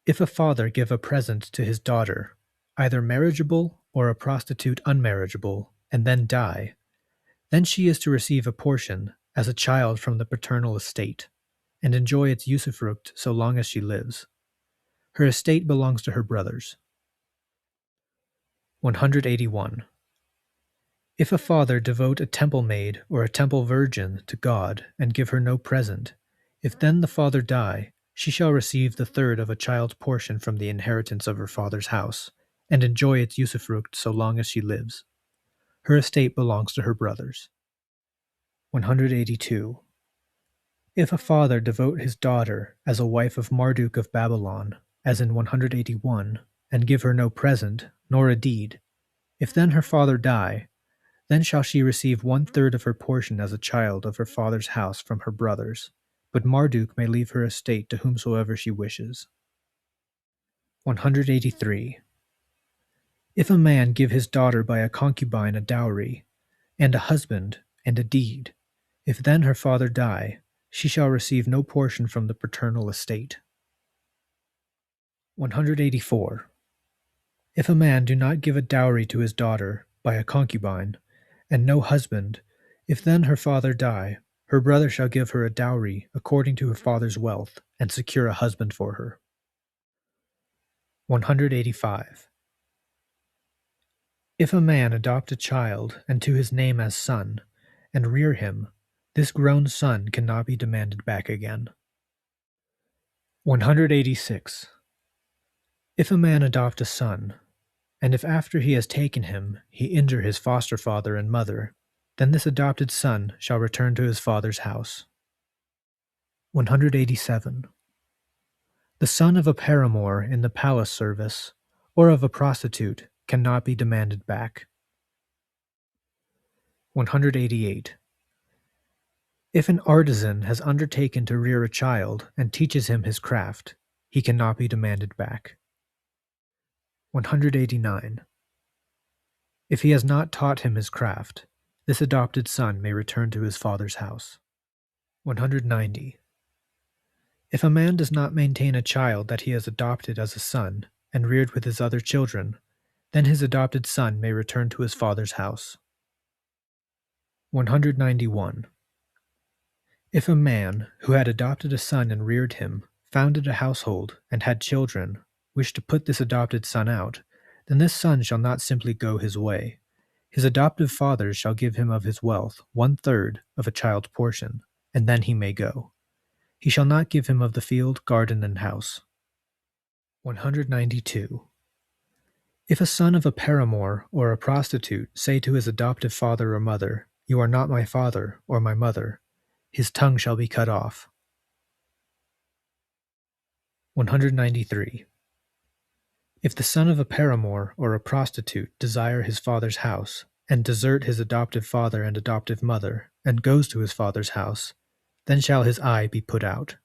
If a father give a present to his daughter, either marriageable or a prostitute unmarriageable, and then die, then she is to receive a portion as a child from the paternal estate, and enjoy its usufruct so long as she lives. Her estate belongs to her brothers. 181. If a father devote a temple maid or a temple virgin to God and give her no present, if then the father die, she shall receive the third of a child's portion from the inheritance of her father's house, and enjoy its usufruct so long as she lives. Her estate belongs to her brothers. 182. If a father devote his daughter as a wife of Marduk of Babylon, as in 181, and give her no present, nor a deed, if then her father die, then shall she receive 1/3 of her portion as a child of her father's house from her brothers, but Marduk may leave her estate to whomsoever she wishes. 183. If a man give his daughter by a concubine a dowry, and a husband, and a deed, if then her father die, she shall receive no portion from the paternal estate. 184. If a man do not give a dowry to his daughter by a concubine, and no husband, if then her father die, her brother shall give her a dowry according to her father's wealth, and secure a husband for her. 185. If a man adopt a child, and to his name as son, and rear him, this grown son cannot be demanded back again. 186. If a man adopt a son, and if after he has taken him he injure his foster father and mother, then this adopted son shall return to his father's house. 187. The son of a paramour in the palace service, or of a prostitute, cannot be demanded back. 188. If an artisan has undertaken to rear a child and teaches him his craft, he cannot be demanded back. 189. If he has not taught him his craft, this adopted son may return to his father's house. 190. If a man does not maintain a child that he has adopted as a son and reared with his other children, then his adopted son may return to his father's house. 191. If a man who had adopted a son and reared him, founded a household, and had children, wished to put this adopted son out, then this son shall not simply go his way. His adoptive father shall give him of his wealth 1/3 of a child's portion, and then he may go. He shall not give him of the field, garden, and house. 192. If a son of a paramour or a prostitute say to his adoptive father or mother, "You are not my father or my mother," his tongue shall be cut off. 193. If the son of a paramour or a prostitute desire his father's house, and desert his adoptive father and adoptive mother, and goes to his father's house, then shall his eye be put out.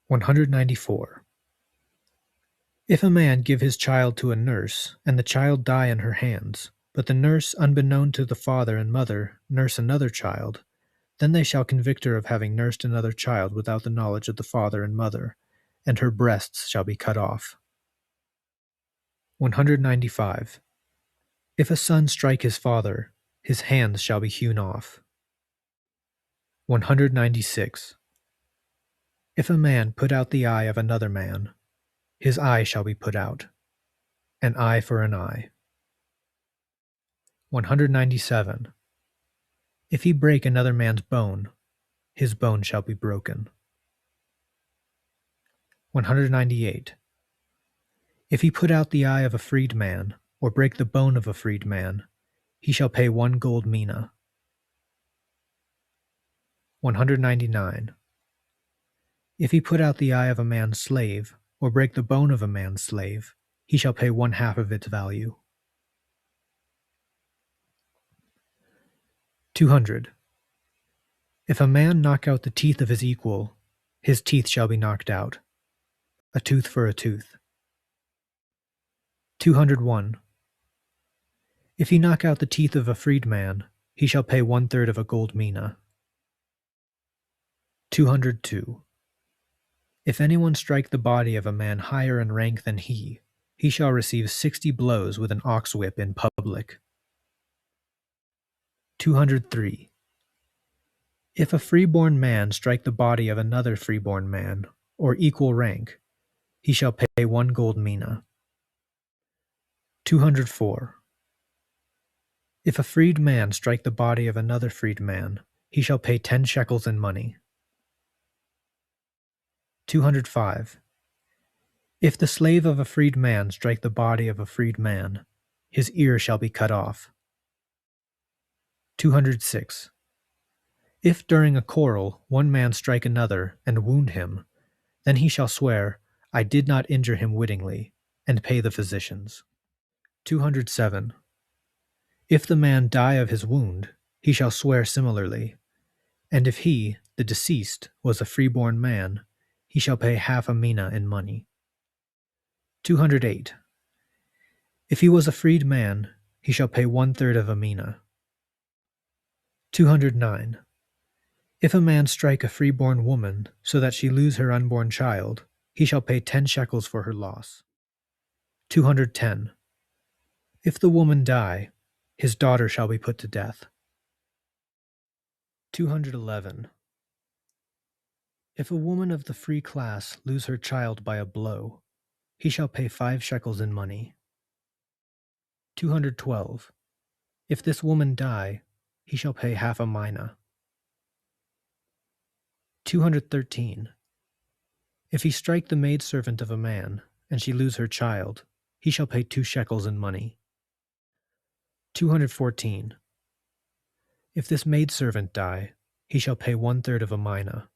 194. If a man give his child to a nurse, and the child die in her hands, but the nurse, unbeknown to the father and mother, nurse another child, then they shall convict her of having nursed another child without the knowledge of the father and mother, and her breasts shall be cut off. 195. If a son strike his father, his hands shall be hewn off. 196. If a man put out the eye of another man, his eye shall be put out. An eye for an eye. 197. If he break another man's bone, his bone shall be broken. 198. If he put out the eye of a freedman, or break the bone of a freedman, he shall pay 1 gold mina. 199. If he put out the eye of a man's slave, or break the bone of a man's slave, he shall pay 1/2 of its value. 200. If a man knock out the teeth of his equal, his teeth shall be knocked out. A tooth for a tooth. 201. If he knock out the teeth of a freedman, he shall pay 1/3 of a gold mina. 202. If anyone strike the body of a man higher in rank than he shall receive 60 blows with an ox whip in public. 203. If a freeborn man strike the body of another freeborn man, or equal rank, he shall pay 1 gold mina. 204. If a freed man strike the body of another freed man, he shall pay 10 shekels in money. 205. If the slave of a freed man strike the body of a freed man, his ear shall be cut off. 206. If during a quarrel one man strike another and wound him, then he shall swear, "I did not injure him wittingly," and pay the physicians. 207. If the man die of his wound, he shall swear similarly, and if he, the deceased, was a freeborn man, he shall pay 1/2 a mina in money. 208. If he was a freed man, he shall pay 1/3 of a mina. 209. If a man strike a freeborn woman so that she lose her unborn child, he shall pay 10 shekels for her loss. 210. If the woman die, his daughter shall be put to death. 211. If a woman of the free class lose her child by a blow, he shall pay 5 shekels in money. 212. If this woman die, he shall pay 1/2 a mina. 213. If he strike the maidservant of a man, and she lose her child, he shall pay 2 shekels in money. 214. If this maidservant die, he shall pay 1/3 of a mina.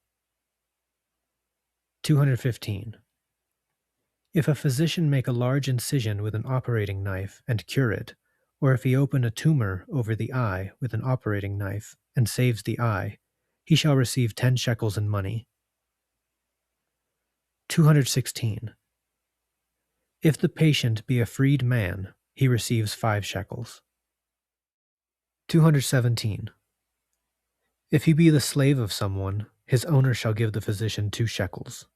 215. If a physician make a large incision with an operating knife and cure it, or if he open a tumor over the eye with an operating knife and saves the eye, he shall receive 10 shekels in money. 216. If the patient be a freed man, he receives 5 shekels. 217. If he be the slave of someone, his owner shall give the physician 2 shekels.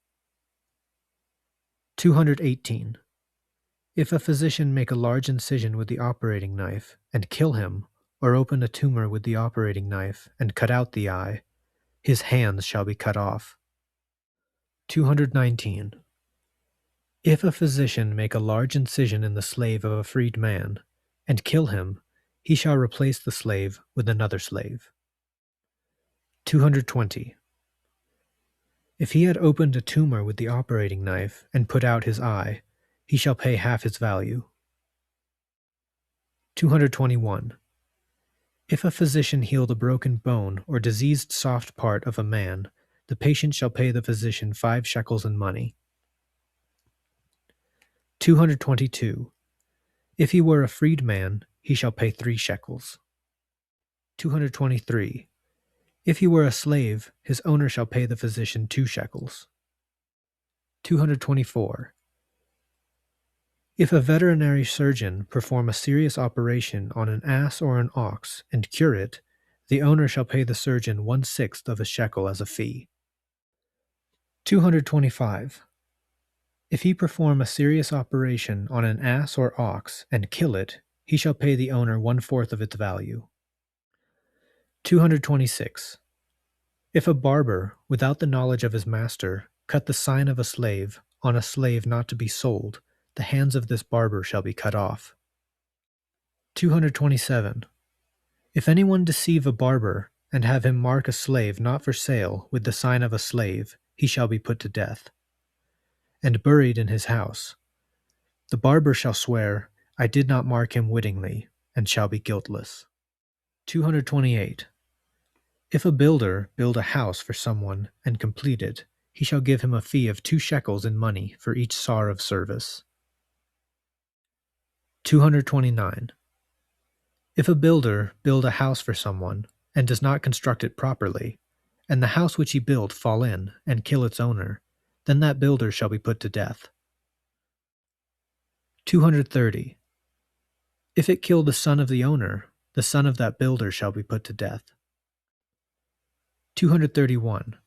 218. If a physician make a large incision with the operating knife, and kill him, or open a tumor with the operating knife, and cut out the eye, his hands shall be cut off. 219. If a physician make a large incision in the slave of a freed man, and kill him, he shall replace the slave with another slave. 220. If he had opened a tumor with the operating knife, and put out his eye, he shall pay half its value. 221. If a physician heal the broken bone or diseased soft part of a man, the patient shall pay the physician 5 shekels in money. 222. If he were a freed man, he shall pay 3 shekels. 223. If he were a slave, his owner shall pay the physician 2 shekels. 224. If a veterinary surgeon perform a serious operation on an ass or an ox and cure it, the owner shall pay the surgeon 1/6 of a shekel as a fee. 225. If he perform a serious operation on an ass or ox and kill it, he shall pay the owner 1/4 of its value. 226. If a barber, without the knowledge of his master, cut the sign of a slave on a slave not to be sold, the hands of this barber shall be cut off. 227. If anyone deceive a barber, and have him mark a slave not for sale with the sign of a slave, he shall be put to death, and buried in his house. The barber shall swear, I did not mark him wittingly, and shall be guiltless. 228. If a builder build a house for someone, and complete it, he shall give him a fee of 2 shekels in money for each sar of service. 229. If a builder build a house for someone, and does not construct it properly, and the house which he built fall in, and kill its owner, then that builder shall be put to death. 230. If it kill the son of the owner, the son of that builder shall be put to death. 231.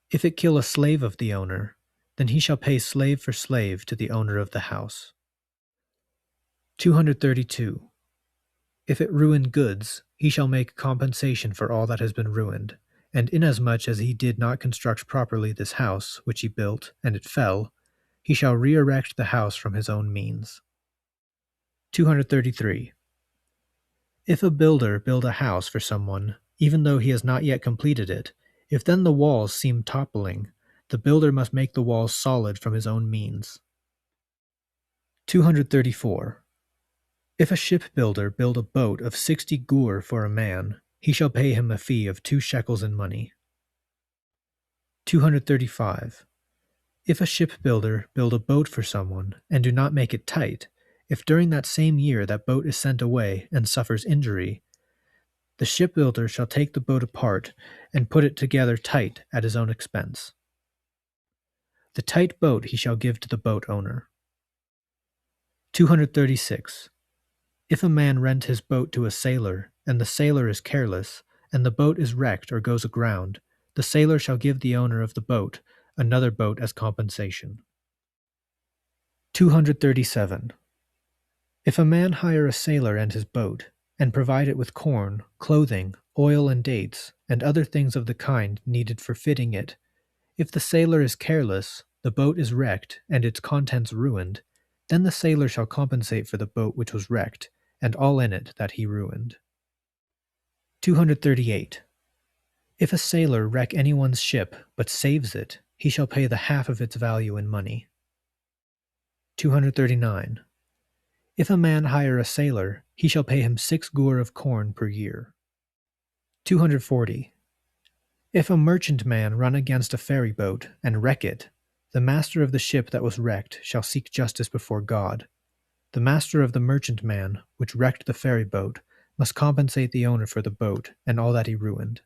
If it kill a slave of the owner, then he shall pay slave for slave to the owner of the house. 232. If it ruin goods, he shall make compensation for all that has been ruined, and inasmuch as he did not construct properly this house which he built, and it fell, he shall re-erect the house from his own means. 233. If a builder build a house for someone, even though he has not yet completed it, if then the walls seem toppling, the builder must make the walls solid from his own means. 234. If a shipbuilder build a boat of 60 gur for a man, he shall pay him a fee of 2 shekels in money. 235. If a shipbuilder build a boat for someone, and do not make it tight, if during that same year that boat is sent away and suffers injury, the shipbuilder shall take the boat apart and put it together tight at his own expense. The tight boat he shall give to the boat owner. 236. If a man rent his boat to a sailor, and the sailor is careless, and the boat is wrecked or goes aground, the sailor shall give the owner of the boat another boat as compensation. 237. If a man hire a sailor and his boat, and provide it with corn, clothing, oil and dates, and other things of the kind needed for fitting it, if the sailor is careless, the boat is wrecked, and its contents ruined, then the sailor shall compensate for the boat which was wrecked, and all in it that he ruined. 238. If a sailor wreck anyone's ship, but saves it, he shall pay the half of its value in money. 239. If a man hire a sailor, he shall pay him 6 gur of corn per year. 240. If a merchantman run against a ferry boat, and wreck it, the master of the ship that was wrecked shall seek justice before God. The master of the merchantman, which wrecked the ferry boat, must compensate the owner for the boat and all that he ruined.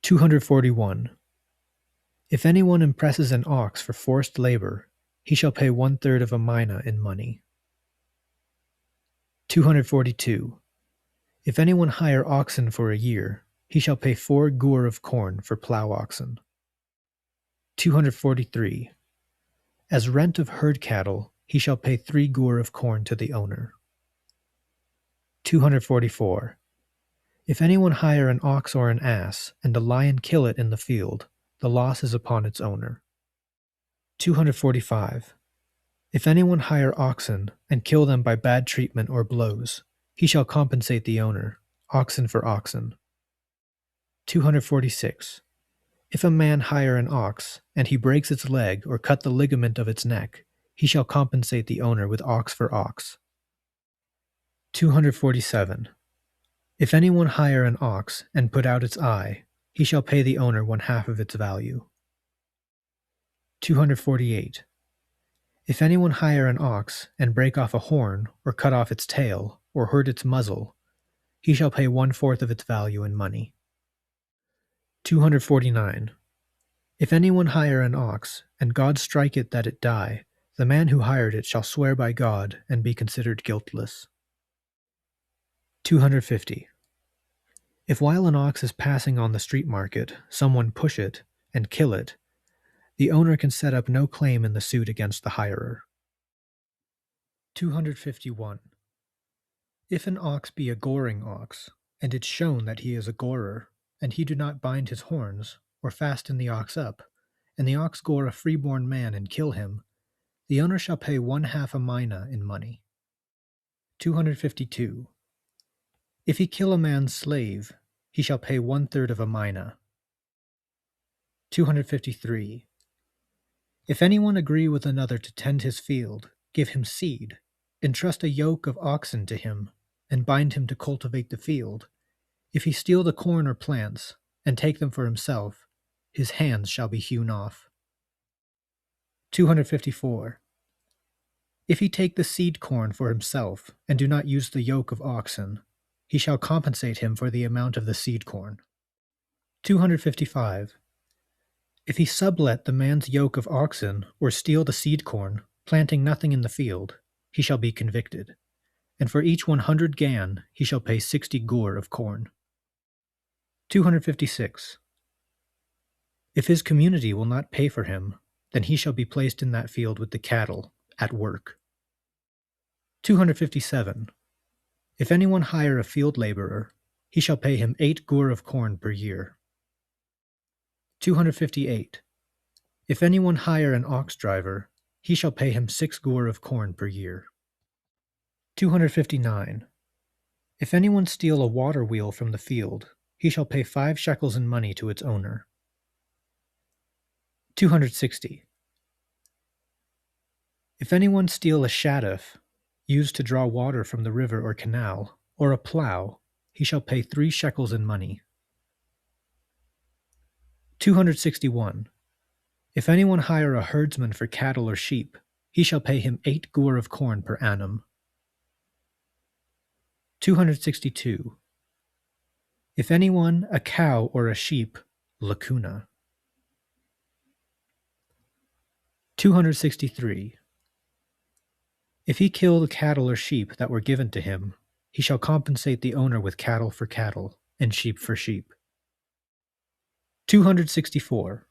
241. If anyone impresses an ox for forced labor, he shall pay 1/3 of a mina in money. 242. If anyone hire oxen for a year, he shall pay 4 gur of corn for plough oxen. 243. As rent of herd cattle, he shall pay 3 gur of corn to the owner. 244. If anyone hire an ox or an ass, and a lion kill it in the field, the loss is upon its owner. 245. If anyone hire oxen, and kill them by bad treatment or blows, he shall compensate the owner, oxen for oxen. 246. If a man hire an ox, and he breaks its leg or cut the ligament of its neck, he shall compensate the owner with ox for ox. 247. If anyone hire an ox, and put out its eye, he shall pay the owner 1/2 of its value. 248. If anyone hire an ox, and break off a horn, or cut off its tail, or hurt its muzzle, he shall pay 1/4 of its value in money. 249. If anyone hire an ox, and God strike it that it die, the man who hired it shall swear by God and be considered guiltless. 250. If while an ox is passing on the street market, someone push it and kill it, the owner can set up no claim in the suit against the hirer. 251. If an ox be a goring ox, and it's shown that he is a gorer, and he do not bind his horns, or fasten the ox up, and the ox gore a freeborn man and kill him, the owner shall pay 1/2 a mina in money. 252. If he kill a man's slave, he shall pay 1/3 of a mina. 253. If anyone agree with another to tend his field, give him seed, entrust a yoke of oxen to him, and bind him to cultivate the field, if he steal the corn or plants, and take them for himself, his hands shall be hewn off. 254. If he take the seed corn for himself, and do not use the yoke of oxen, he shall compensate him for the amount of the seed corn. 255. If he sublet the man's yoke of oxen, or steal the seed corn, planting nothing in the field, he shall be convicted, and for each 100 gan he shall pay 60 gur of corn. 256. If his community will not pay for him, then he shall be placed in that field with the cattle, at work. 257. If anyone hire a field laborer, he shall pay him 8 gur of corn per year. 258. If anyone hire an ox driver, he shall pay him 6 gur of corn per year. 259. If anyone steal a water wheel from the field, he shall pay 5 shekels in money to its owner. 260. If anyone steal a shadif, used to draw water from the river or canal, or a plough, he shall pay 3 shekels in money. 261. If anyone hire a herdsman for cattle or sheep, he shall pay him 8 gur of corn per annum. 262. If anyone a cow or a sheep, lacuna. 263. If he kill the cattle or sheep that were given to him, he shall compensate the owner with cattle for cattle, and sheep for sheep. 264.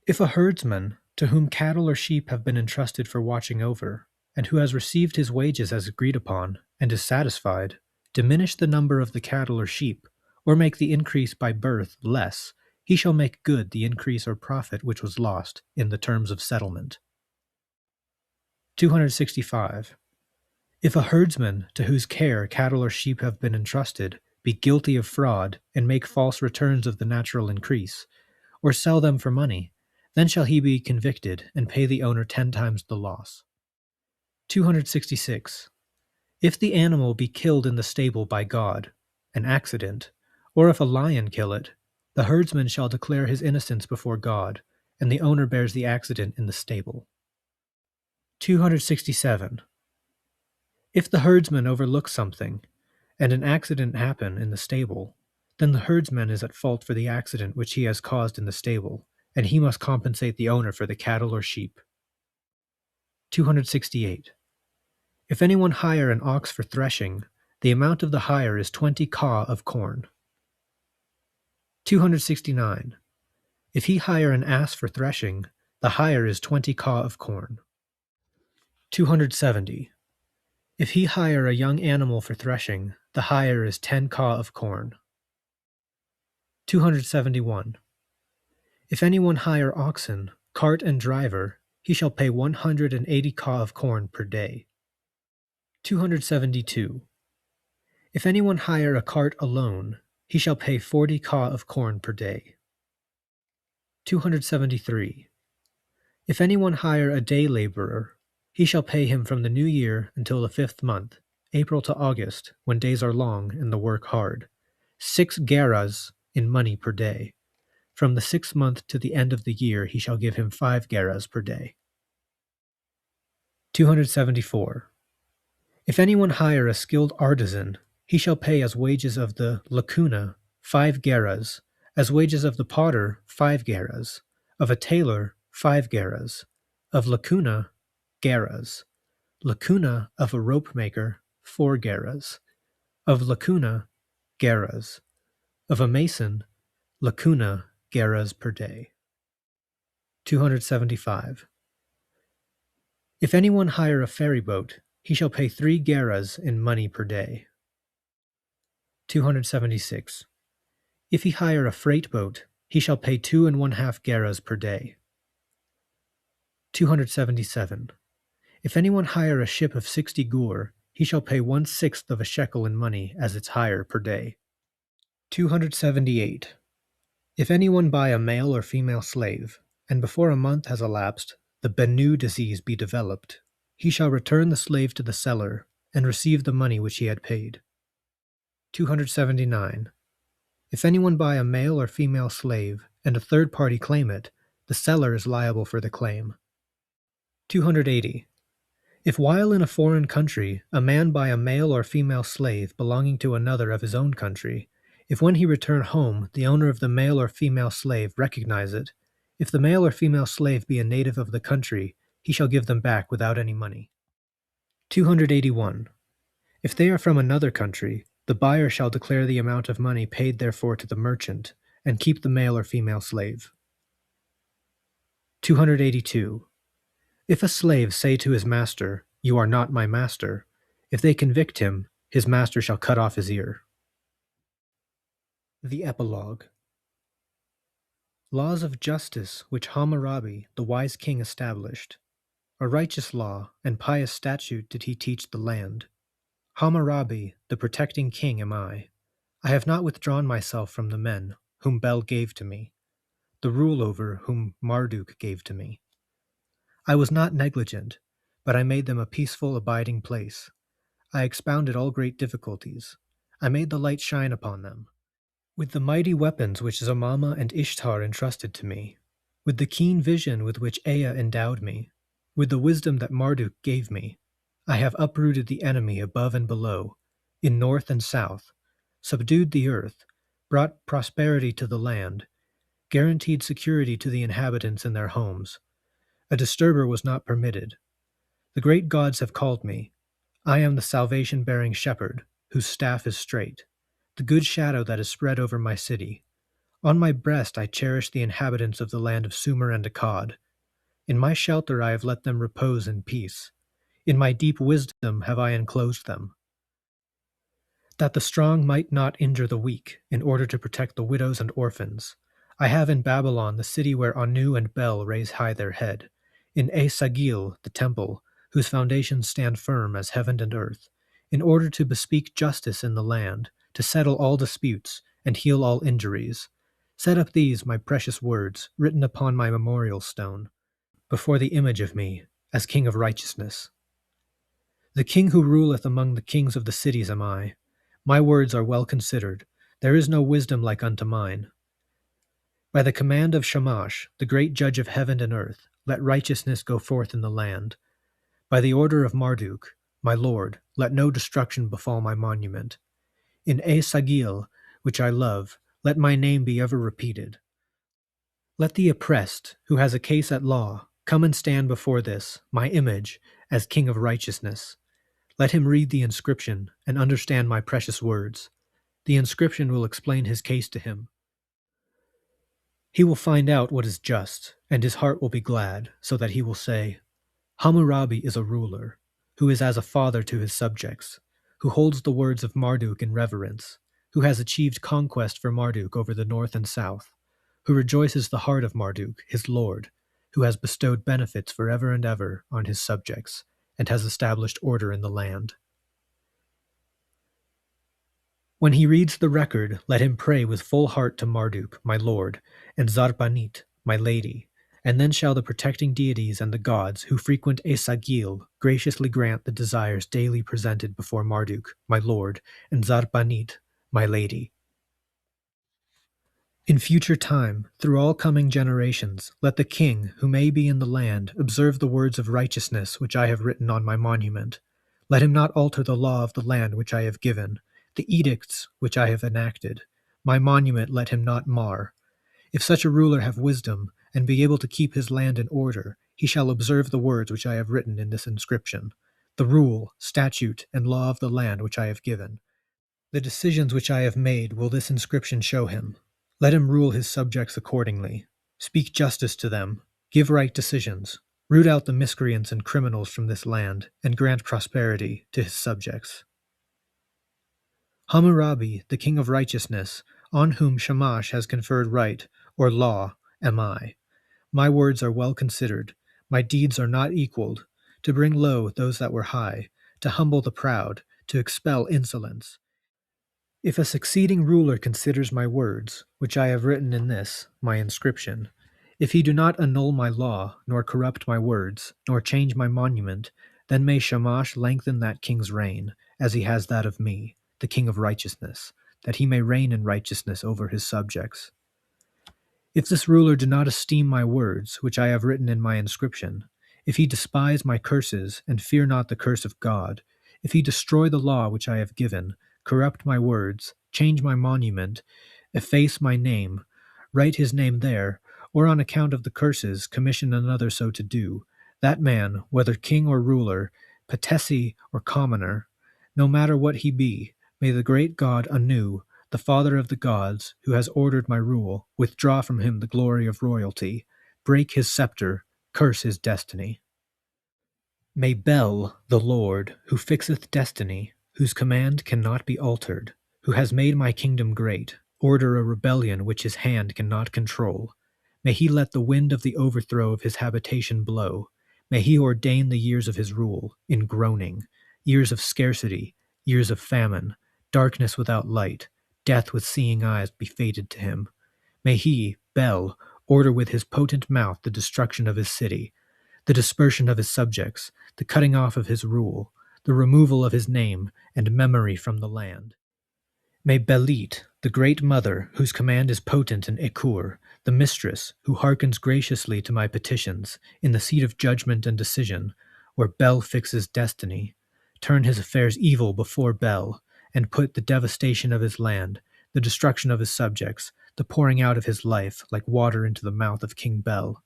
If a herdsman, to whom cattle or sheep have been entrusted for watching over, and who has received his wages as agreed upon, and is satisfied, diminish the number of the cattle or sheep, or make the increase by birth less, he shall make good the increase or profit which was lost in the terms of settlement. 265. If a herdsman, to whose care cattle or sheep have been entrusted, be guilty of fraud, and make false returns of the natural increase, or sell them for money, then shall he be convicted, and pay the owner 10 times the loss. 266. If the animal be killed in the stable by God, an accident, or if a lion kill it, the herdsman shall declare his innocence before God, and the owner bears the accident in the stable. 267. If the herdsman overlooks something, and an accident happen in the stable, then the herdsman is at fault for the accident which he has caused in the stable, and he must compensate the owner for the cattle or sheep. 268. If anyone hire an ox for threshing, the amount of the hire is 20 ka of corn. 269. If he hire an ass for threshing, the hire is 20 ka of corn. 270. If he hire a young animal for threshing, the hire is 10 ka of corn. 271. If anyone hire oxen, cart and driver, he shall pay 180 ka of corn per day. 272. If anyone hire a cart alone, he shall pay 40 ka of corn per day. 273. If anyone hire a day laborer, he shall pay him from the new year until the 5th month, April to August, when days are long and the work hard, 6 gerahs in money per day. From the 6th month to the end of the year he shall give him 5 gerahs per day. 274. If anyone hire a skilled artisan, he shall pay as wages of the lacuna 5 gerahs, as wages of the potter 5 gerahs, of a tailor 5 gerahs, of lacuna gerahs, lacuna of a rope maker 4 gerahs, of lacuna gerahs, of a mason lacuna gerahs per day. 275. If anyone hire a ferry boat, he shall pay 3 gerahs in money per day. 276. If he hire a freight boat, he shall pay 2 1/2 gerahs per day. 277. If anyone hire a ship of 60 gur, he shall pay 1/6 of a shekel in money as its hire per day. 278. If anyone buy a male or female slave, and before a month has elapsed, the Benu disease be developed, he shall return the slave to the seller and receive the money which he had paid. 279. If anyone buy a male or female slave, and a third party claim it, the seller is liable for the claim. 280. If while in a foreign country a man buy a male or female slave belonging to another of his own country, if when he return home the owner of the male or female slave recognize it, if the male or female slave be a native of the country, he shall give them back without any money. 281. If they are from another country, the buyer shall declare the amount of money paid therefor to the merchant, and keep the male or female slave. 282. If a slave say to his master, "You are not my master," if they convict him, his master shall cut off his ear. The Epilogue. Laws of justice which Hammurabi, the wise king, established. A righteous law and pious statute did he teach the land. Hammurabi, the protecting king, am I. I have not withdrawn myself from the men, whom Bel gave to me, the rule over whom Marduk gave to me. I was not negligent, but I made them a peaceful abiding place. I expounded all great difficulties. I made the light shine upon them. With the mighty weapons which Zamama and Ishtar entrusted to me, with the keen vision with which Ea endowed me, with the wisdom that Marduk gave me, I have uprooted the enemy above and below, in north and south, subdued the earth, brought prosperity to the land, guaranteed security to the inhabitants in their homes. A disturber was not permitted. The great gods have called me. I am the salvation-bearing shepherd, whose staff is straight, the good shadow that is spread over my city. On my breast I cherish the inhabitants of the land of Sumer and Akkad. In my shelter I have let them repose in peace. In my deep wisdom have I enclosed them, that the strong might not injure the weak, in order to protect the widows and orphans. I have in Babylon the city where Anu and Bel raise high their head, in Sagil the temple, whose foundations stand firm as heaven and earth, in order to bespeak justice in the land, to settle all disputes, and heal all injuries. Set up these, my precious words, written upon my memorial stone, before the image of me, as King of righteousness. The king who ruleth among the kings of the cities am I. My words are well considered. There is no wisdom like unto mine. By the command of Shamash, the great judge of heaven and earth, let righteousness go forth in the land. By the order of Marduk, my lord, let no destruction befall my monument. In Sagil, which I love, let my name be ever repeated. Let the oppressed, who has a case at law, come and stand before this, my image, as King of righteousness. Let him read the inscription and understand my precious words. The inscription will explain his case to him. He will find out what is just, and his heart will be glad, so that he will say, Hammurabi is a ruler, who is as a father to his subjects, who holds the words of Marduk in reverence, who has achieved conquest for Marduk over the north and south, who rejoices the heart of Marduk, his lord, who has bestowed benefits forever and ever on his subjects, and has established order in the land. When he reads the record, let him pray with full heart to Marduk, my lord, and Zarpanit, my lady, and then shall the protecting deities and the gods who frequent Esagil graciously grant the desires daily presented before Marduk, my lord, and Zarpanit, my lady. In future time, through all coming generations, let the king, who may be in the land, observe the words of righteousness which I have written on my monument. Let him not alter the law of the land which I have given, the edicts which I have enacted. My monument let him not mar. If such a ruler have wisdom, and be able to keep his land in order, he shall observe the words which I have written in this inscription, the rule, statute, and law of the land which I have given. The decisions which I have made will this inscription show him. Let him rule his subjects accordingly. Speak justice to them. Give right decisions. Root out the miscreants and criminals from this land, and grant prosperity to his subjects. Hammurabi, the king of righteousness, on whom Shamash has conferred right, or law, am I. My words are well considered. My deeds are not equaled. To bring low those that were high, to humble the proud, to expel insolence. If a succeeding ruler considers my words, which I have written in this, my inscription, if he do not annul my law, nor corrupt my words, nor change my monument, then may Shamash lengthen that king's reign, as he has that of me, the king of righteousness, that he may reign in righteousness over his subjects. If this ruler do not esteem my words, which I have written in my inscription, if he despise my curses, and fear not the curse of God, if he destroy the law which I have given, corrupt my words, change my monument, efface my name, write his name there, or on account of the curses commission another so to do, that man, whether king or ruler, patesi or commoner, no matter what he be, may the great God Anu, the father of the gods, who has ordered my rule, withdraw from him the glory of royalty, break his scepter, curse his destiny. May Bel, the Lord, who fixeth destiny, whose command cannot be altered, who has made my kingdom great, order a rebellion which his hand cannot control. May he let the wind of the overthrow of his habitation blow. May he ordain the years of his rule, in groaning, years of scarcity, years of famine, darkness without light, death with seeing eyes be fated to him. May he, Bel, order with his potent mouth the destruction of his city, the dispersion of his subjects, the cutting off of his rule, the removal of his name and memory from the land. May Belit, the great mother, whose command is potent in Ekur, the mistress, who hearkens graciously to my petitions, in the seat of judgment and decision, where Bel fixes destiny, turn his affairs evil before Bel, and put the devastation of his land, the destruction of his subjects, the pouring out of his life, like water into the mouth of King Bel.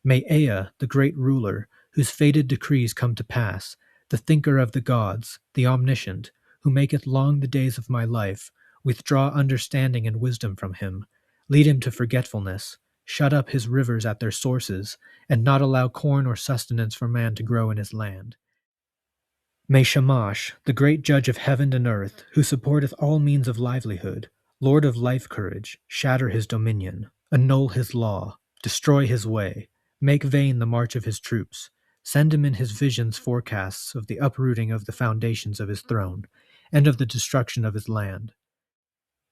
May Ea, the great ruler, whose fated decrees come to pass, the thinker of the gods, the omniscient, who maketh long the days of my life, withdraw understanding and wisdom from him, lead him to forgetfulness, shut up his rivers at their sources, and not allow corn or sustenance for man to grow in his land. May Shamash, the great judge of heaven and earth, who supporteth all means of livelihood, Lord of life courage, shatter his dominion, annul his law, destroy his way, make vain the march of his troops, send him in his visions forecasts of the uprooting of the foundations of his throne, and of the destruction of his land.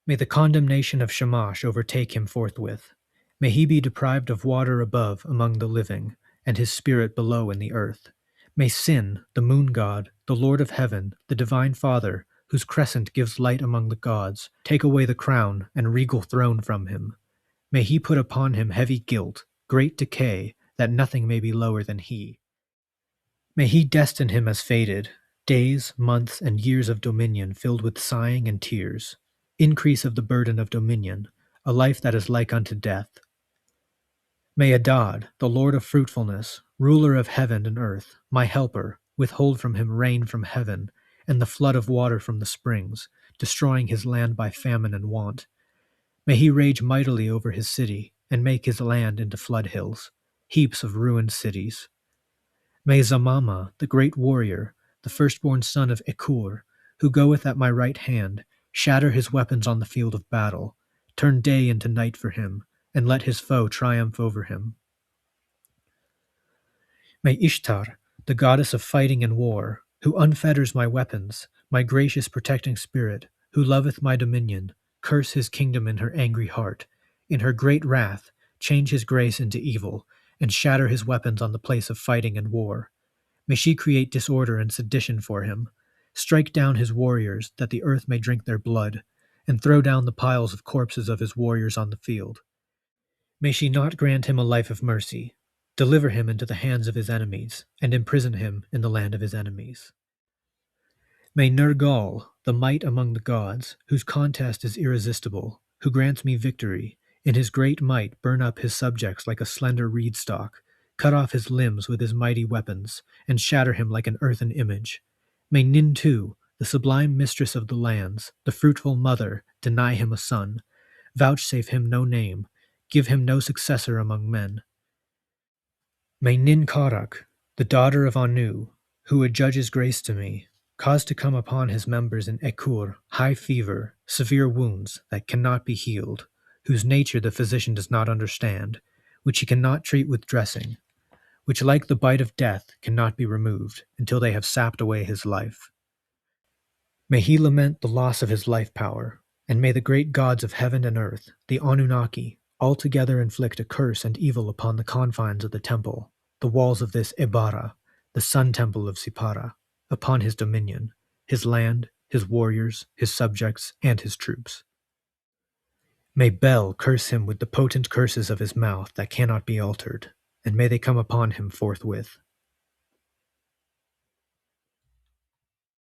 May the condemnation of Shamash overtake him forthwith. May he be deprived of water above among the living, and his spirit below in the earth. May Sin, the moon god, the Lord of heaven, the divine Father, whose crescent gives light among the gods, take away the crown and regal throne from him. May he put upon him heavy guilt, great decay, that nothing may be lower than he. May he destine him as fated, days, months, and years of dominion filled with sighing and tears, increase of the burden of dominion, a life that is like unto death. May Adad, the Lord of fruitfulness, ruler of heaven and earth, my helper, withhold from him rain from heaven, and the flood of water from the springs, destroying his land by famine and want. May he rage mightily over his city, and make his land into flood hills, heaps of ruined cities. May Zamama, the great warrior, the firstborn son of Ekur, who goeth at my right hand, shatter his weapons on the field of battle, turn day into night for him, and let his foe triumph over him. May Ishtar, the goddess of fighting and war, who unfetters my weapons, my gracious protecting spirit, who loveth my dominion, curse his kingdom in her angry heart, in her great wrath, change his grace into evil, and shatter his weapons on the place of fighting and war. May she create disorder and sedition for him, strike down his warriors, that the earth may drink their blood, and throw down the piles of corpses of his warriors on the field. May she not grant him a life of mercy, deliver him into the hands of his enemies, and imprison him in the land of his enemies. May Nergal, the might among the gods, whose contest is irresistible, who grants me victory, in his great might burn up his subjects like a slender reed stalk, cut off his limbs with his mighty weapons, and shatter him like an earthen image. May Nintu, the sublime mistress of the lands, the fruitful mother, deny him a son, vouchsafe him no name, give him no successor among men. May Ninkarak, the daughter of Anu, who adjudges grace to me, cause to come upon his members in Ekur high fever, severe wounds that cannot be healed, whose nature the physician does not understand, which he cannot treat with dressing, which like the bite of death cannot be removed until they have sapped away his life. May he lament the loss of his life power, and may the great gods of heaven and earth, the Anunnaki, altogether inflict a curse and evil upon the confines of the temple, the walls of this Ebara, the sun temple of Sipara, upon his dominion, his land, his warriors, his subjects, and his troops. May Bel curse him with the potent curses of his mouth that cannot be altered, and may they come upon him forthwith.